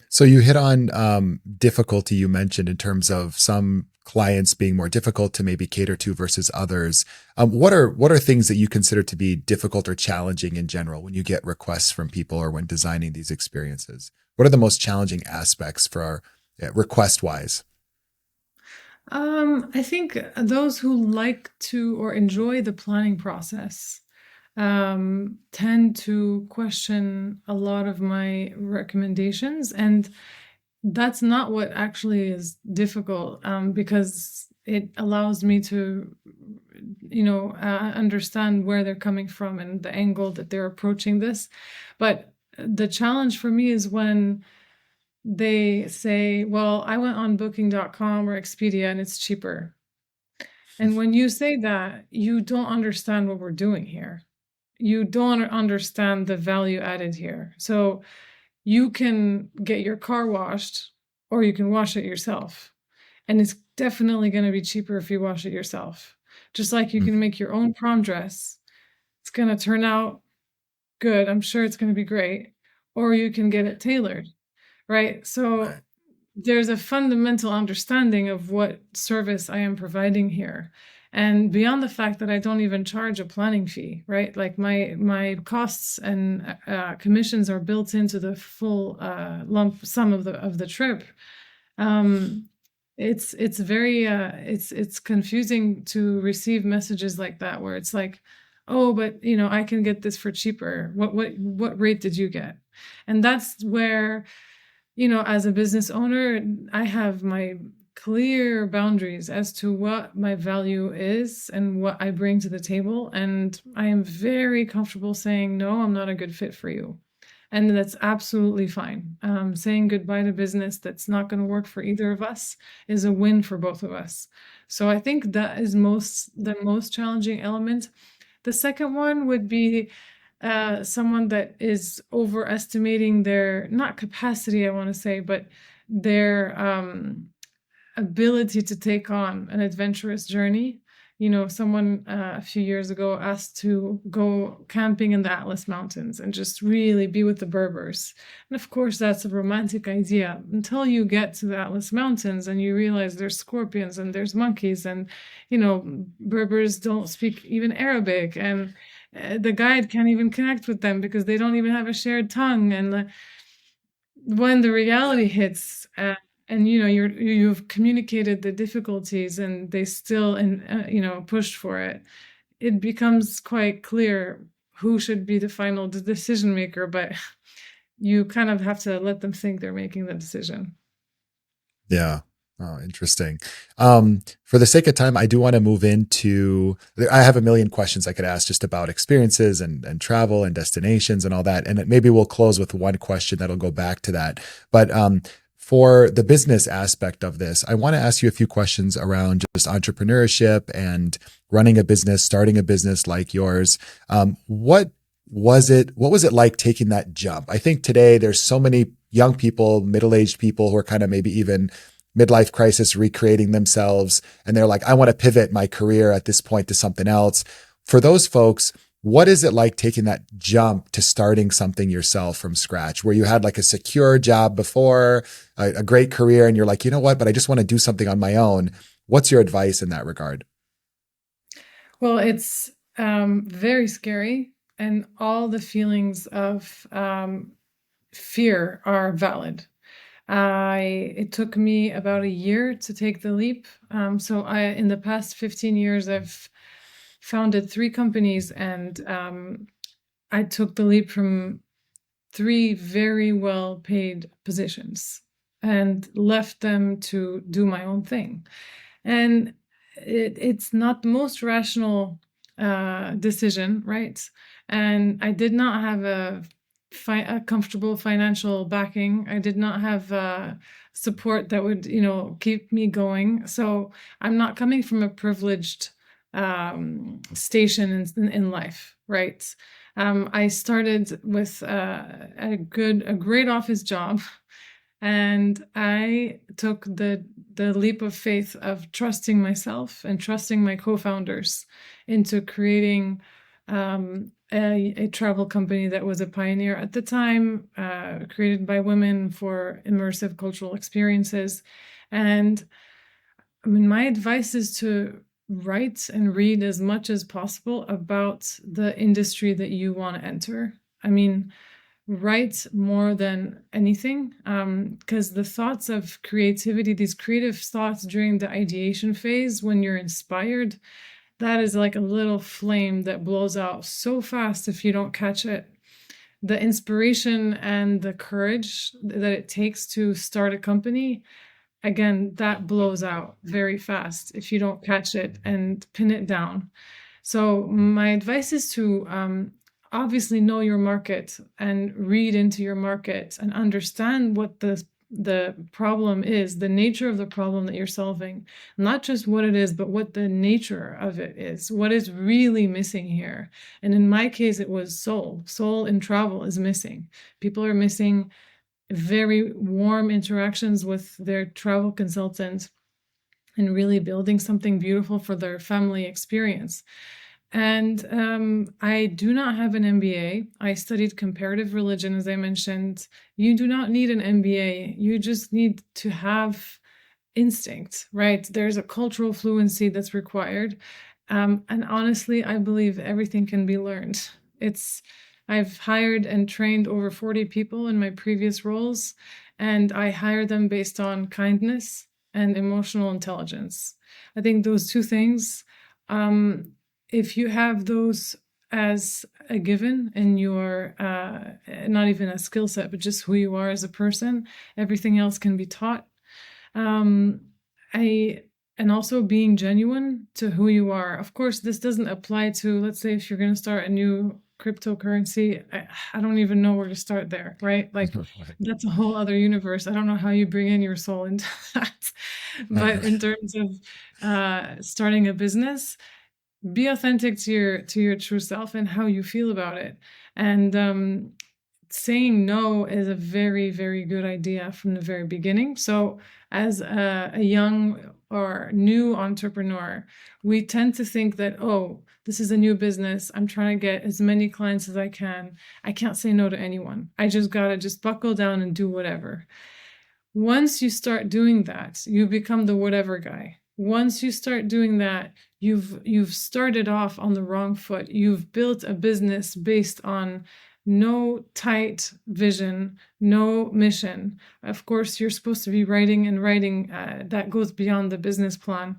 So you hit on difficulty you mentioned in terms of some clients being more difficult to maybe cater to versus others. What are things that you consider to be difficult or challenging in general when you get requests from people or when designing these experiences? What are the most challenging aspects for our request wise? I think those who like to or enjoy the planning process tend to question a lot of my recommendations. And that's not what actually is difficult, because it allows me to, understand where they're coming from and the angle that they're approaching this. But the challenge for me is when they say, well, I went on booking.com or Expedia and it's cheaper. And when you say that, you don't understand what we're doing here. You don't understand the value added here. So you can get your car washed or you can wash it yourself. And it's definitely going to be cheaper if you wash it yourself. Just like you can make your own prom dress. It's going to turn out good. I'm sure it's going to be great. Or you can get it tailored, right? So there's a fundamental understanding of what service I am providing here. And beyond the fact that I don't even charge a planning fee, right? Like my costs and commissions are built into the full lump sum of the trip. It's very it's confusing to receive messages like that where it's like, oh, but I can get this for cheaper. What rate did you get? And that's where, as a business owner, I have my clear boundaries as to what my value is and what I bring to the table. And I am very comfortable saying, no, I'm not a good fit for you. And that's absolutely fine. Saying goodbye to business that's not going to work for either of us is a win for both of us. So I think that is the most challenging element. The second one would be someone that is overestimating their, not capacity, I want to say, but their ability to take on an adventurous journey. Someone a few years ago asked to go camping in the Atlas Mountains and just really be with the Berbers. And of course, that's a romantic idea until you get to the Atlas Mountains and you realize there's scorpions and there's monkeys and, Berbers don't speak even Arabic, and the guide can't even connect with them because they don't even have a shared tongue. And when the reality hits, and you've communicated the difficulties and they still pushed for it, it becomes quite clear who should be the final decision maker, but you kind of have to let them think they're making the decision. Yeah. Oh, interesting. For the sake of time, I do want to move into, I have a million questions I could ask just about experiences and travel and destinations and all that. And maybe we'll close with one question that'll go back to that. But for the business aspect of this, I want to ask you a few questions around just entrepreneurship and running a business, starting a business like yours. What was it like taking that jump? I think today there's so many young people, middle-aged people who are kind of maybe even midlife crisis, recreating themselves. And they're like, I want to pivot my career at this point to something else. For those folks, what is it like taking that jump to starting something yourself from scratch, where you had like a secure job before, a great career, and you're like, you know what, but I just want to do something on my own. What's your advice in that regard? Well, it's very scary, and all the feelings of fear are valid. It took me about a year to take the leap. So in the past 15 years, I've founded 3 companies, and I took the leap from 3 very well-paid positions and left them to do my own thing. And it's not the most rational decision, right? And I did not have a comfortable financial backing. I did not have support that would, keep me going. So I'm not coming from a privileged station in life, right? I started with a great office job, and I took the leap of faith of trusting myself and trusting my co-founders into creating a travel company that was a pioneer at the time, created by women for immersive cultural experiences. And I mean, my advice is to write and read as much as possible about the industry that you want to enter. I mean, write more than anything, because the thoughts of creativity, these creative thoughts during the ideation phase, when you're inspired, that is like a little flame that blows out so fast if you don't catch it. The inspiration and the courage that it takes to start a company, again, that blows out very fast if you don't catch it and pin it down. So my advice is to obviously know your market and read into your market and understand what the problem is, the nature of the problem that you're solving, not just what it is, but what the nature of it is, what is really missing here. And in my case, it was soul. Soul in travel is missing. People are missing very warm interactions with their travel consultant and really building something beautiful for their family experience. And I do not have an MBA. I studied comparative religion, as I mentioned. You do not need an MBA. You just need to have instinct, right? There's a cultural fluency that's required. And honestly, I believe everything can be learned. I've hired and trained over 40 people in my previous roles, and I hire them based on kindness and emotional intelligence. I think those two things, if you have those as a given in your, not even a skill set, but just who you are as a person, everything else can be taught. Um, I and also being genuine to who you are. Of course, this doesn't apply to, let's say, if you're going to start a new cryptocurrency. I don't even know where to start there, right? Like, that's a whole other universe. I don't know how you bring in your soul into that. But in terms of starting a business, be authentic to your true self and how you feel about it. And saying no is a very, very good idea from the very beginning. So as a young or new entrepreneur, we tend to think that, oh, this is a new business. I'm trying to get as many clients as I can. I can't say no to anyone. I just gotta just buckle down and do whatever. Once you start doing that, you become the whatever guy. Once you start doing that, you've started off on the wrong foot. You've built a business based on no tight vision, no mission. Of course, you're supposed to be writing and writing. That goes beyond the business plan.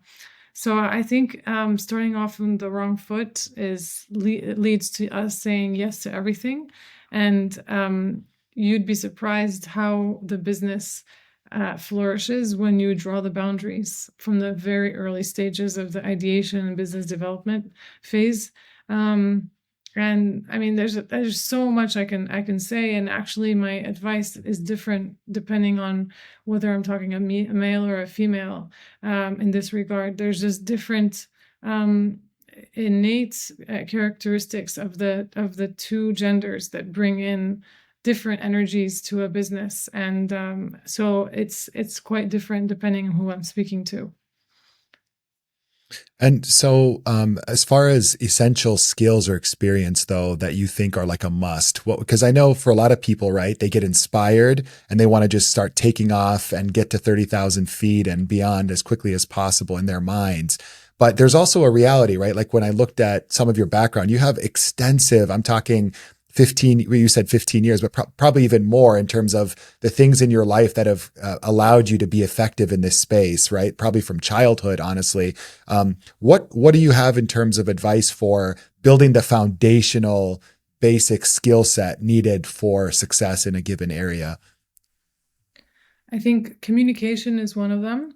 So I think starting off on the wrong foot leads to us saying yes to everything. And you'd be surprised how the business flourishes when you draw the boundaries from the very early stages of the ideation and business development phase. And I mean, there's so much I can say, and actually, my advice is different depending on whether I'm talking a male or a female. In this regard, there's just different innate characteristics of the two genders that bring in different energies to a business, and so it's quite different depending on who I'm speaking to. And so, as far as essential skills or experience, though, that you think are like a must, because I know for a lot of people, right, they get inspired and they want to just start taking off and get to 30,000 feet and beyond as quickly as possible in their minds. But there's also a reality, right? Like when I looked at some of your background, you have extensive, I'm talking 15, well, you said 15 years, but probably even more in terms of the things in your life that have allowed you to be effective in this space, right? Probably from childhood, honestly. What do you have in terms of advice for building the foundational basic skill set needed for success in a given area? I think communication is one of them.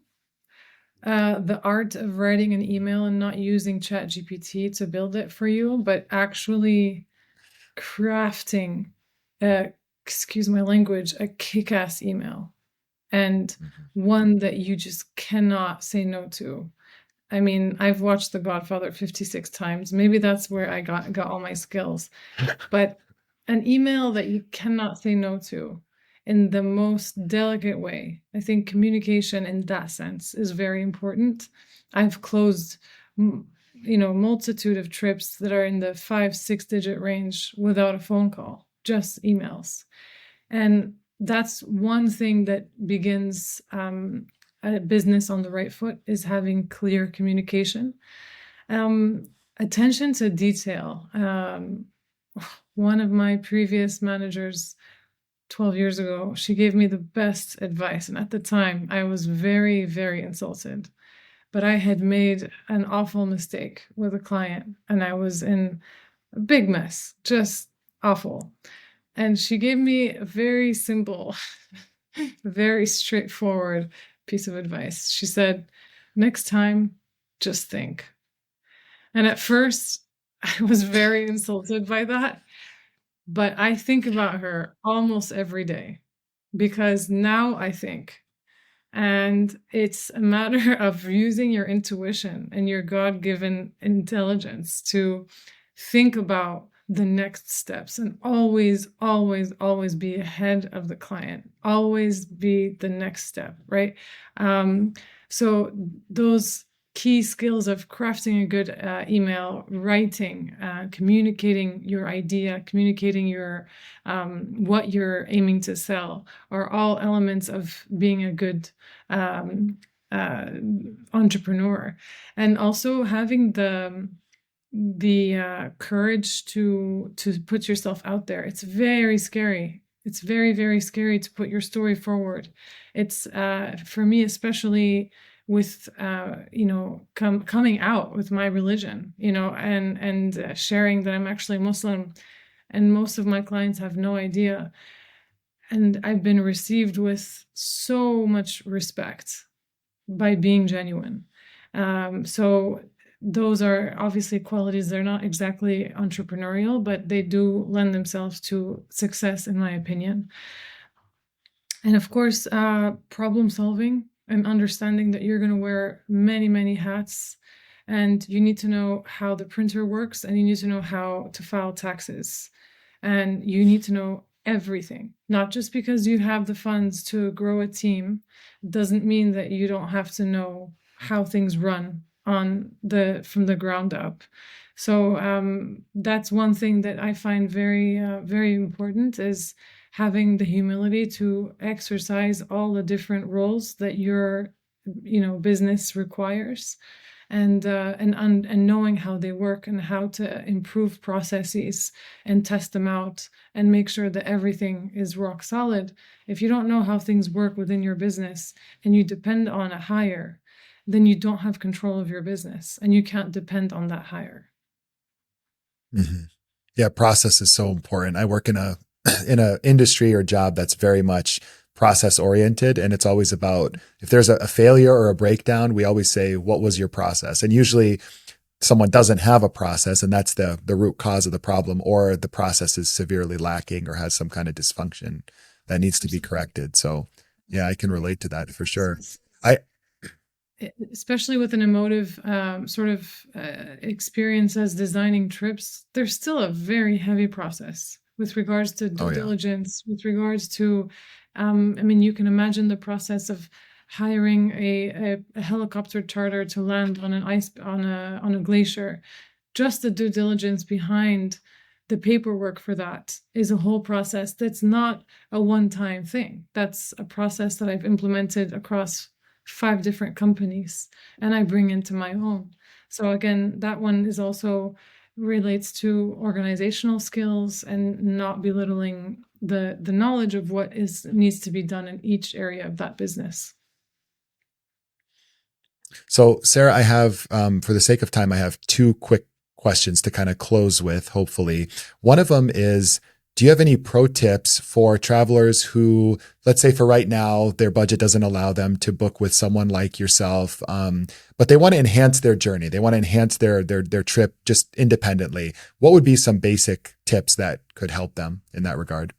The art of writing an email and not using ChatGPT to build it for you, but actually crafting, excuse my language, a kick-ass email, and one that you just cannot say no to. I mean, I've watched The Godfather 56 times. Maybe that's where I got all my skills. But an email that you cannot say no to in the most delicate way. I think communication in that sense is very important. I've closed multitude of trips that are in the 5-6 digit range without a phone call, just emails. And that's one thing that begins a business on the right foot, is having clear communication. Attention to detail. One of my previous managers 12 years ago, she gave me the best advice. And at the time, I was very, very insulted. But I had made an awful mistake with a client and I was in a big mess, just awful. And she gave me a very simple, very straightforward piece of advice. She said, next time, just think. And at first, I was very insulted by that. But I think about her almost every day because now I think. And it's a matter of using your intuition and your God-given intelligence to think about the next steps and always, always, always be ahead of the client. Always be the next step, right? So those key skills of crafting a good email, writing, communicating your idea, communicating your what you're aiming to sell, are all elements of being a good entrepreneur, and also having the courage to put yourself out there. It's very scary. It's very, very scary to put your story forward. It's for me, especially with coming out with my religion, and sharing that I'm actually Muslim, and most of my clients have no idea. And I've been received with so much respect by being genuine. So those are obviously qualities. They're not exactly entrepreneurial, but they do lend themselves to success, in my opinion. And of course, problem solving and understanding that you're going to wear many, many hats, and you need to know how the printer works, and you need to know how to file taxes, and you need to know everything. Not just because you have the funds to grow a team doesn't mean that you don't have to know how things run from the ground up. So that's one thing that I find very, very important, is having the humility to exercise all the different roles that your business requires, and knowing how they work and how to improve processes and test them out and make sure that everything is rock solid. If you don't know how things work within your business and you depend on a hire, then you don't have control of your business, and you can't depend on that hire. Mm-hmm. Yeah, process is so important. I work in a industry or job that's very much process oriented, and it's always about, if there's a failure or a breakdown, we always say, what was your process? And usually someone doesn't have a process, and that's the root cause of the problem, or the process is severely lacking or has some kind of dysfunction that needs to be corrected. So yeah, I can relate to that for sure. I Especially with an emotive sort of experience as designing trips, there's still a very heavy process with regards to due diligence, with regards to, you can imagine the process of hiring a helicopter charter to land on on a glacier. Just the due diligence behind the paperwork for that is a whole process. That's not a one-time thing. That's a process that I've implemented across 5 different companies, and I bring into my own. So again, that one is also relates to organizational skills and not belittling the knowledge of what needs to be done in each area of that business. So Sarah, I have, for the sake of time, I have 2 quick questions to kind of close with, hopefully. One of them is, do you have any pro tips for travelers who, let's say for right now, their budget doesn't allow them to book with someone like yourself, but they want to enhance their journey. They want to enhance their trip just independently. What would be some basic tips that could help them in that regard?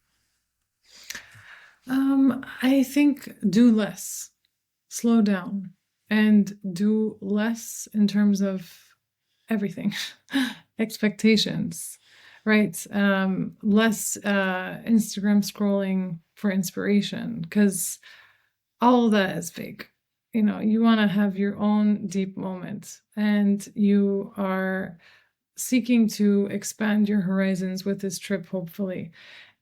I think do less, slow down, and do less in terms of everything. Expectations, right? Less Instagram scrolling for inspiration, because all of that is fake. You want to have your own deep moment, and you are seeking to expand your horizons with this trip, hopefully.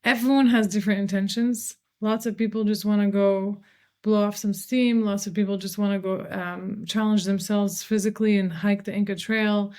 Everyone has different intentions. Lots of people just want to go blow off some steam. Lots of people just want to go challenge themselves physically and hike the Inca Trail.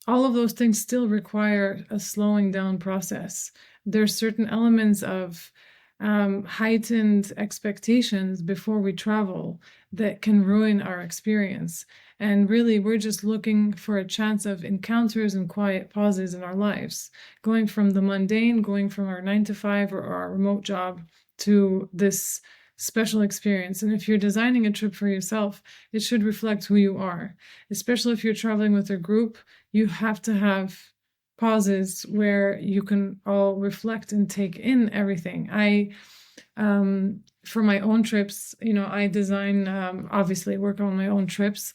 All of those things still require a slowing down process. There's certain elements of heightened expectations before we travel that can ruin our experience. And really, we're just looking for a chance of encounters and quiet pauses in our lives, going from the mundane, going from our 9 to 5 or our remote job to this special experience. And if you're designing a trip for yourself, it should reflect who you are. Especially if you're traveling with a group, you have to have pauses where you can all reflect and take in everything. For my own trips, I design, obviously work on my own trips,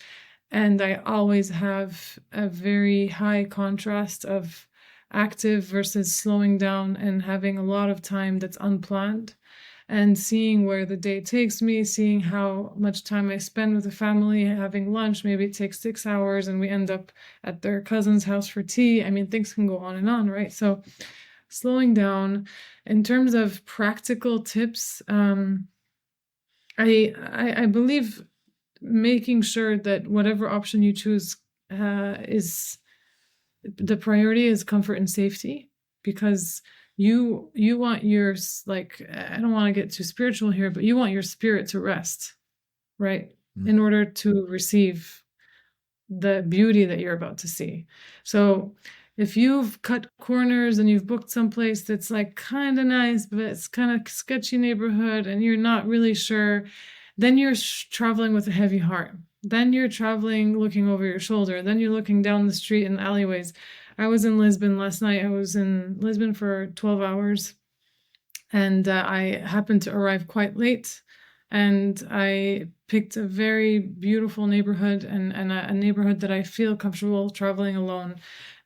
and I always have a very high contrast of active versus slowing down and having a lot of time that's unplanned, and seeing where the day takes me, seeing how much time I spend with the family, having lunch. Maybe it takes 6 hours and we end up at their cousin's house for tea. Things can go on and on, right? So slowing down. In terms of practical tips, I believe making sure that whatever option you choose is the priority is comfort and safety, because you want your, like, I don't want to get too spiritual here, but you want your spirit to rest, right? Mm. In order to receive the beauty that you're about to see. So if you've cut corners and you've booked someplace that's like kind of nice, but it's kind of sketchy neighborhood and you're not really sure, then you're traveling with a heavy heart. Then you're traveling looking over your shoulder. Then you're looking down the street in alleyways. I was in Lisbon last night. I was in Lisbon for 12 hours, and I happened to arrive quite late. And I picked a very beautiful neighborhood, and a neighborhood that I feel comfortable traveling alone,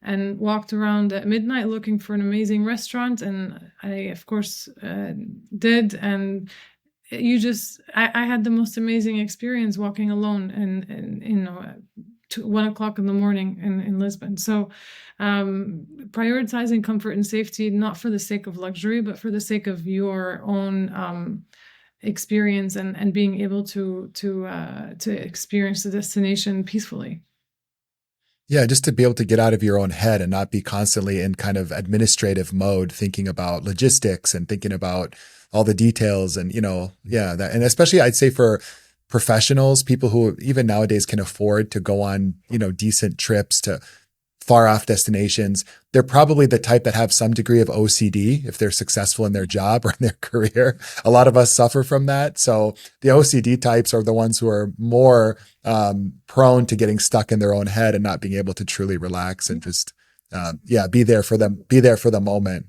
and walked around at midnight looking for an amazing restaurant. And I, of course, did. And I had the most amazing experience walking alone, and 1 o'clock in the morning in Lisbon. So prioritizing comfort and safety, not for the sake of luxury, but for the sake of your own experience, and being able to experience the destination peacefully. Yeah, just to be able to get out of your own head and not be constantly in kind of administrative mode, thinking about logistics and thinking about all the details. And, that, and especially I'd say for professionals, people who even nowadays can afford to go on, decent trips to far off destinations, they're probably the type that have some degree of OCD if they're successful in their job or in their career. A lot of us suffer from that. So the OCD types are the ones who are more prone to getting stuck in their own head and not being able to truly relax and just, be there for them, be there for the moment.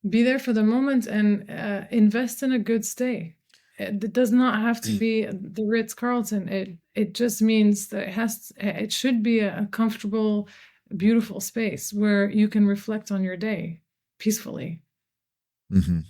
Be there for the moment, and invest in a good stay. It does not have to be the Ritz-Carlton. It just means that it should be a comfortable, beautiful space where you can reflect on your day peacefully. Mm-hmm.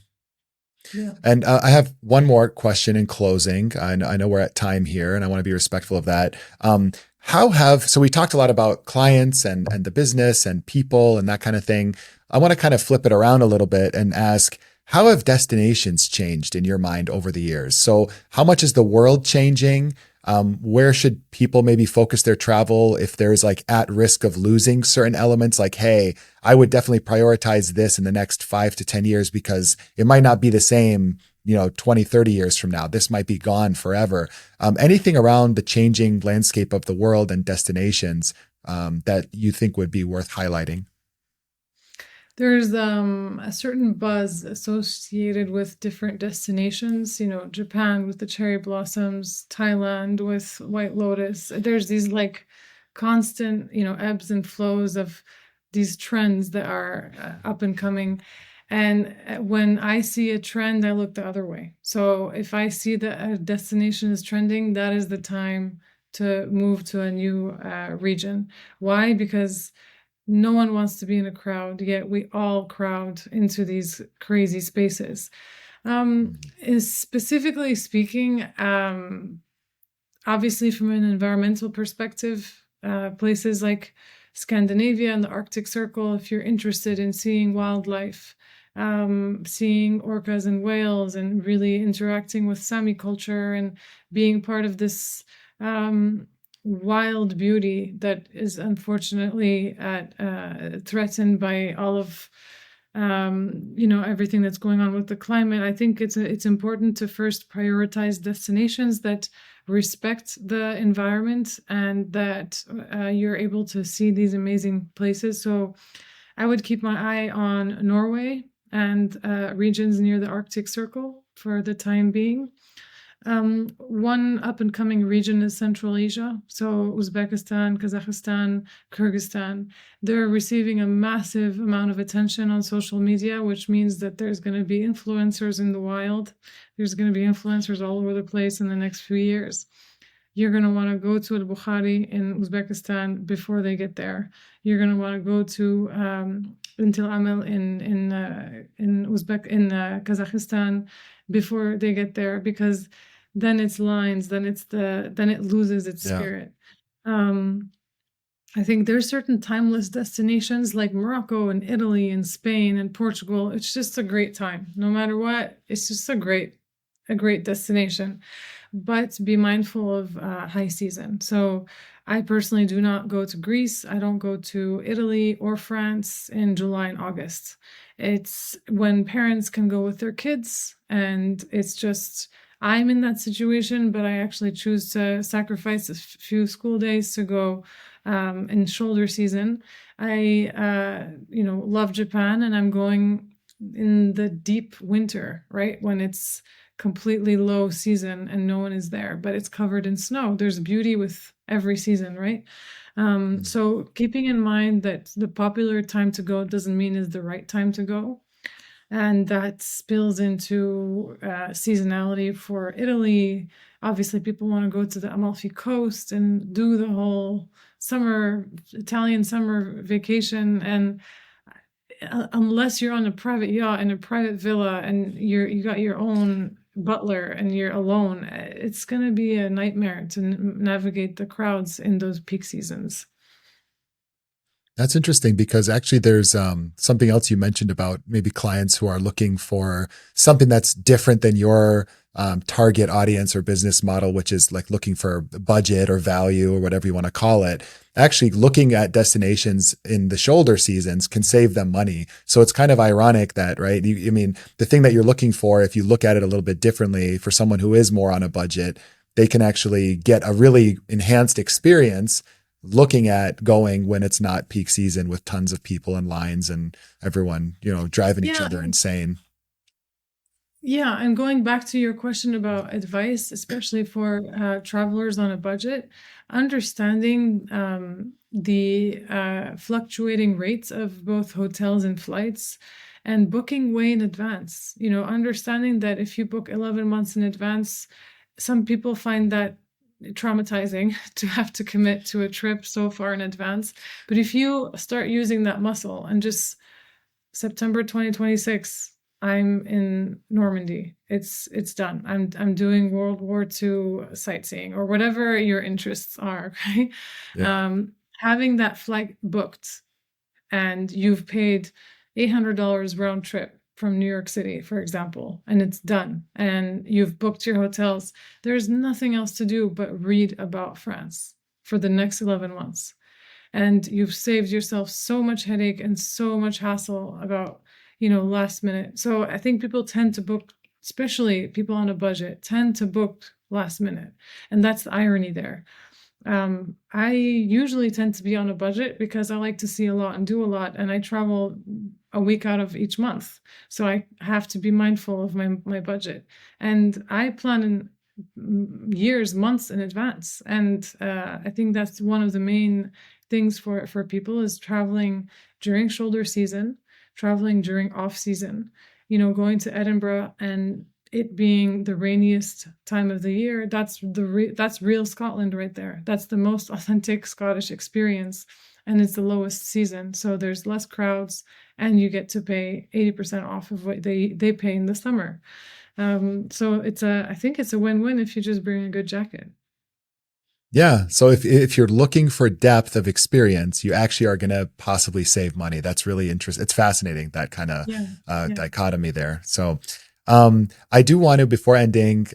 Yeah. And I have one more question in closing. I know we're at time here, and I want to be respectful of that. So we talked a lot about clients and the business and people and that kind of thing. I want to kind of flip it around a little bit and ask, how have destinations changed in your mind over the years? So how much is the world changing? Where should people maybe focus their travel if there's like at risk of losing certain elements? Like, hey, I would definitely prioritize this in the next 5 to 10 years because it might not be the same, 20, 30 years from now. This might be gone forever. Anything around the changing landscape of the world and destinations that you think would be worth highlighting? There's a certain buzz associated with different destinations, Japan with the cherry blossoms, Thailand with White Lotus. There's these like constant, ebbs and flows of these trends that are up and coming. And when I see a trend, I look the other way. So if I see that a destination is trending, that is the time to move to a new region. Why? Because no one wants to be in a crowd, yet we all crowd into these crazy spaces. Specifically speaking, obviously from an environmental perspective, places like Scandinavia and the Arctic Circle, if you're interested in seeing wildlife, seeing orcas and whales, and really interacting with Sami culture and being part of this wild beauty that is unfortunately threatened by all of everything that's going on with the climate. I think it's important to first prioritize destinations that respect the environment and that you're able to see these amazing places. So I would keep my eye on Norway and regions near the Arctic Circle for the time being. One up-and-coming region is Central Asia, so Uzbekistan, Kazakhstan, Kyrgyzstan. They're receiving a massive amount of attention on social media, which means that there's going to be influencers in the wild. There's going to be influencers all over the place in the next few years. You're going to want to go to Al-Bukhari in Uzbekistan before they get there. You're going to want to go to Intil Amal in Kazakhstan before they get there, because then it's lines, then it loses its spirit. I think there's certain timeless destinations like Morocco and Italy and Spain and Portugal. It's just a great time. No matter what, it's just a great a great destination, but be mindful of high season. So I personally do not go to Greece. I don't go to Italy or France in July and August. It's when parents can go with their kids, and it's just, I'm in that situation, but I actually choose to sacrifice a few school days to go in shoulder season. I, love Japan, and I'm going in the deep winter, right? When it's completely low season and no one is there, but it's covered in snow. There's beauty with every season, right? So keeping in mind that the popular time to go doesn't mean is the right time to go. And that spills into seasonality for Italy. Obviously, people want to go to the Amalfi Coast and do the whole Italian summer vacation. And unless you're on a private yacht in a private villa and you got your own butler and you're alone, it's going to be a nightmare to navigate the crowds in those peak seasons. That's interesting because actually there's something else you mentioned about maybe clients who are looking for something that's different than your target audience or business model, which is like looking for budget or value or whatever you want to call it. Actually, looking at destinations in the shoulder seasons can save them money. So it's kind of ironic that, right? I mean, the thing that you're looking for, if you look at it a little bit differently for someone who is more on a budget, they can actually get a really enhanced experience looking at going when it's not peak season with tons of people and lines and everyone, driving each other insane. Yeah, and going back to your question about advice, especially for travelers on a budget, understanding the fluctuating rates of both hotels and flights and booking way in advance. Understanding that if you book 11 months in advance, some people find that traumatizing to have to commit to a trip so far in advance. But if you start using that muscle and just September 2026, I'm in Normandy. It's done. I'm doing World War II sightseeing or whatever your interests are, right? Yeah. Having that flight booked and you've paid $800 round trip from New York City, for example, and it's done, and you've booked your hotels, there's nothing else to do but read about France for the next 11 months. And you've saved yourself so much headache and so much hassle about, last minute. So I think people tend to book, especially people on a budget, tend to book last minute. And that's the irony there. I usually tend to be on a budget because I like to see a lot and do a lot, and I travel a week out of each month. So I have to be mindful of my budget. And I plan in years, months in advance. And I think that's one of the main things for people is traveling during shoulder season, traveling during off season, going to Edinburgh and it being the rainiest time of the year, that's real Scotland right there. That's the most authentic Scottish experience, and it's the lowest season, so there's less crowds, and you get to pay 80% off of what they pay in the summer. So I think it's a win-win if you just bring a good jacket. Yeah. So if you're looking for depth of experience, you actually are going to possibly save money. That's really interesting. It's fascinating, that kind of dichotomy there. So I do want to, before ending,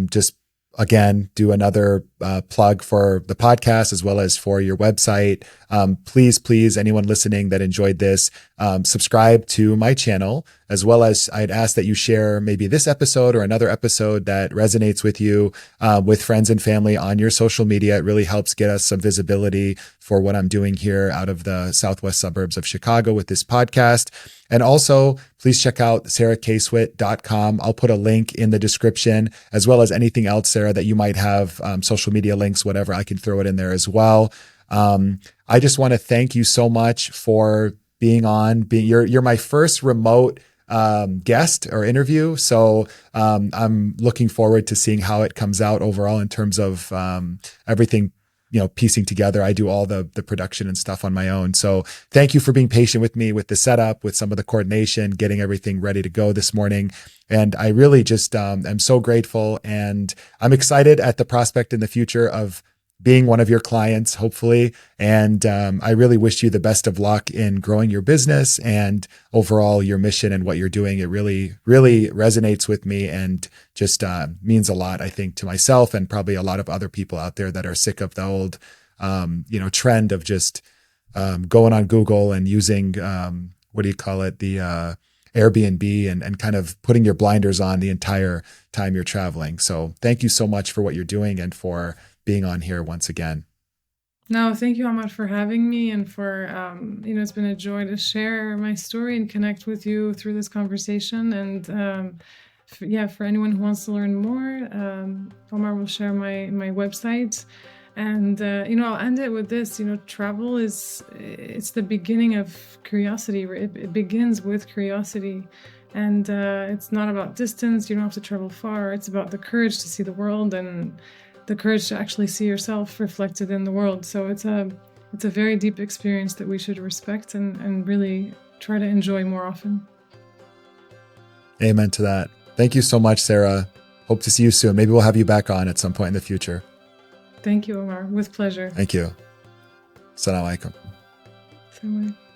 just again, do another plug for the podcast as well as for your website. Please, anyone listening that enjoyed this, subscribe to my channel, as well as I'd ask that you share maybe this episode or another episode that resonates with you with friends and family on your social media. It really helps get us some visibility for what I'm doing here out of the southwest suburbs of Chicago with this podcast. And also, please check out sarahcasewit.com. I'll put a link in the description, as well as anything else, Sarah, that you might have, social media links, whatever, I can throw it in there as well. I just want to thank you so much for being on. You're my first remote guest or interview. So I'm looking forward to seeing how it comes out overall in terms of everything, piecing together. I do all the production and stuff on my own. So thank you for being patient with me with the setup, with some of the coordination, getting everything ready to go this morning. And I really just am so grateful, and I'm excited at the prospect in the future of being one of your clients, hopefully. And I really wish you the best of luck in growing your business and overall your mission and what you're doing. It really, really resonates with me and just means a lot, I think, to myself and probably a lot of other people out there that are sick of the old, trend of just going on Google and using, the Airbnb and kind of putting your blinders on the entire time you're traveling. So thank you so much for what you're doing and for being on here once again. No, thank you, Ahmad, for having me and for, it's been a joy to share my story and connect with you through this conversation. And for anyone who wants to learn more, Omar will share my website. And, I'll end it with this, travel it's the beginning of curiosity. It begins with curiosity. And it's not about distance. You don't have to travel far. It's about the courage to see the world and the courage to actually see yourself reflected in the world. So it's a very deep experience that we should respect and really try to enjoy more often. Amen to that. Thank you so much, Sarah. Hope to see you soon. Maybe we'll have you back on at some point in the future. Thank you, Omar. With pleasure. Thank you. Assalamu alaikum. Assalamu alaikum.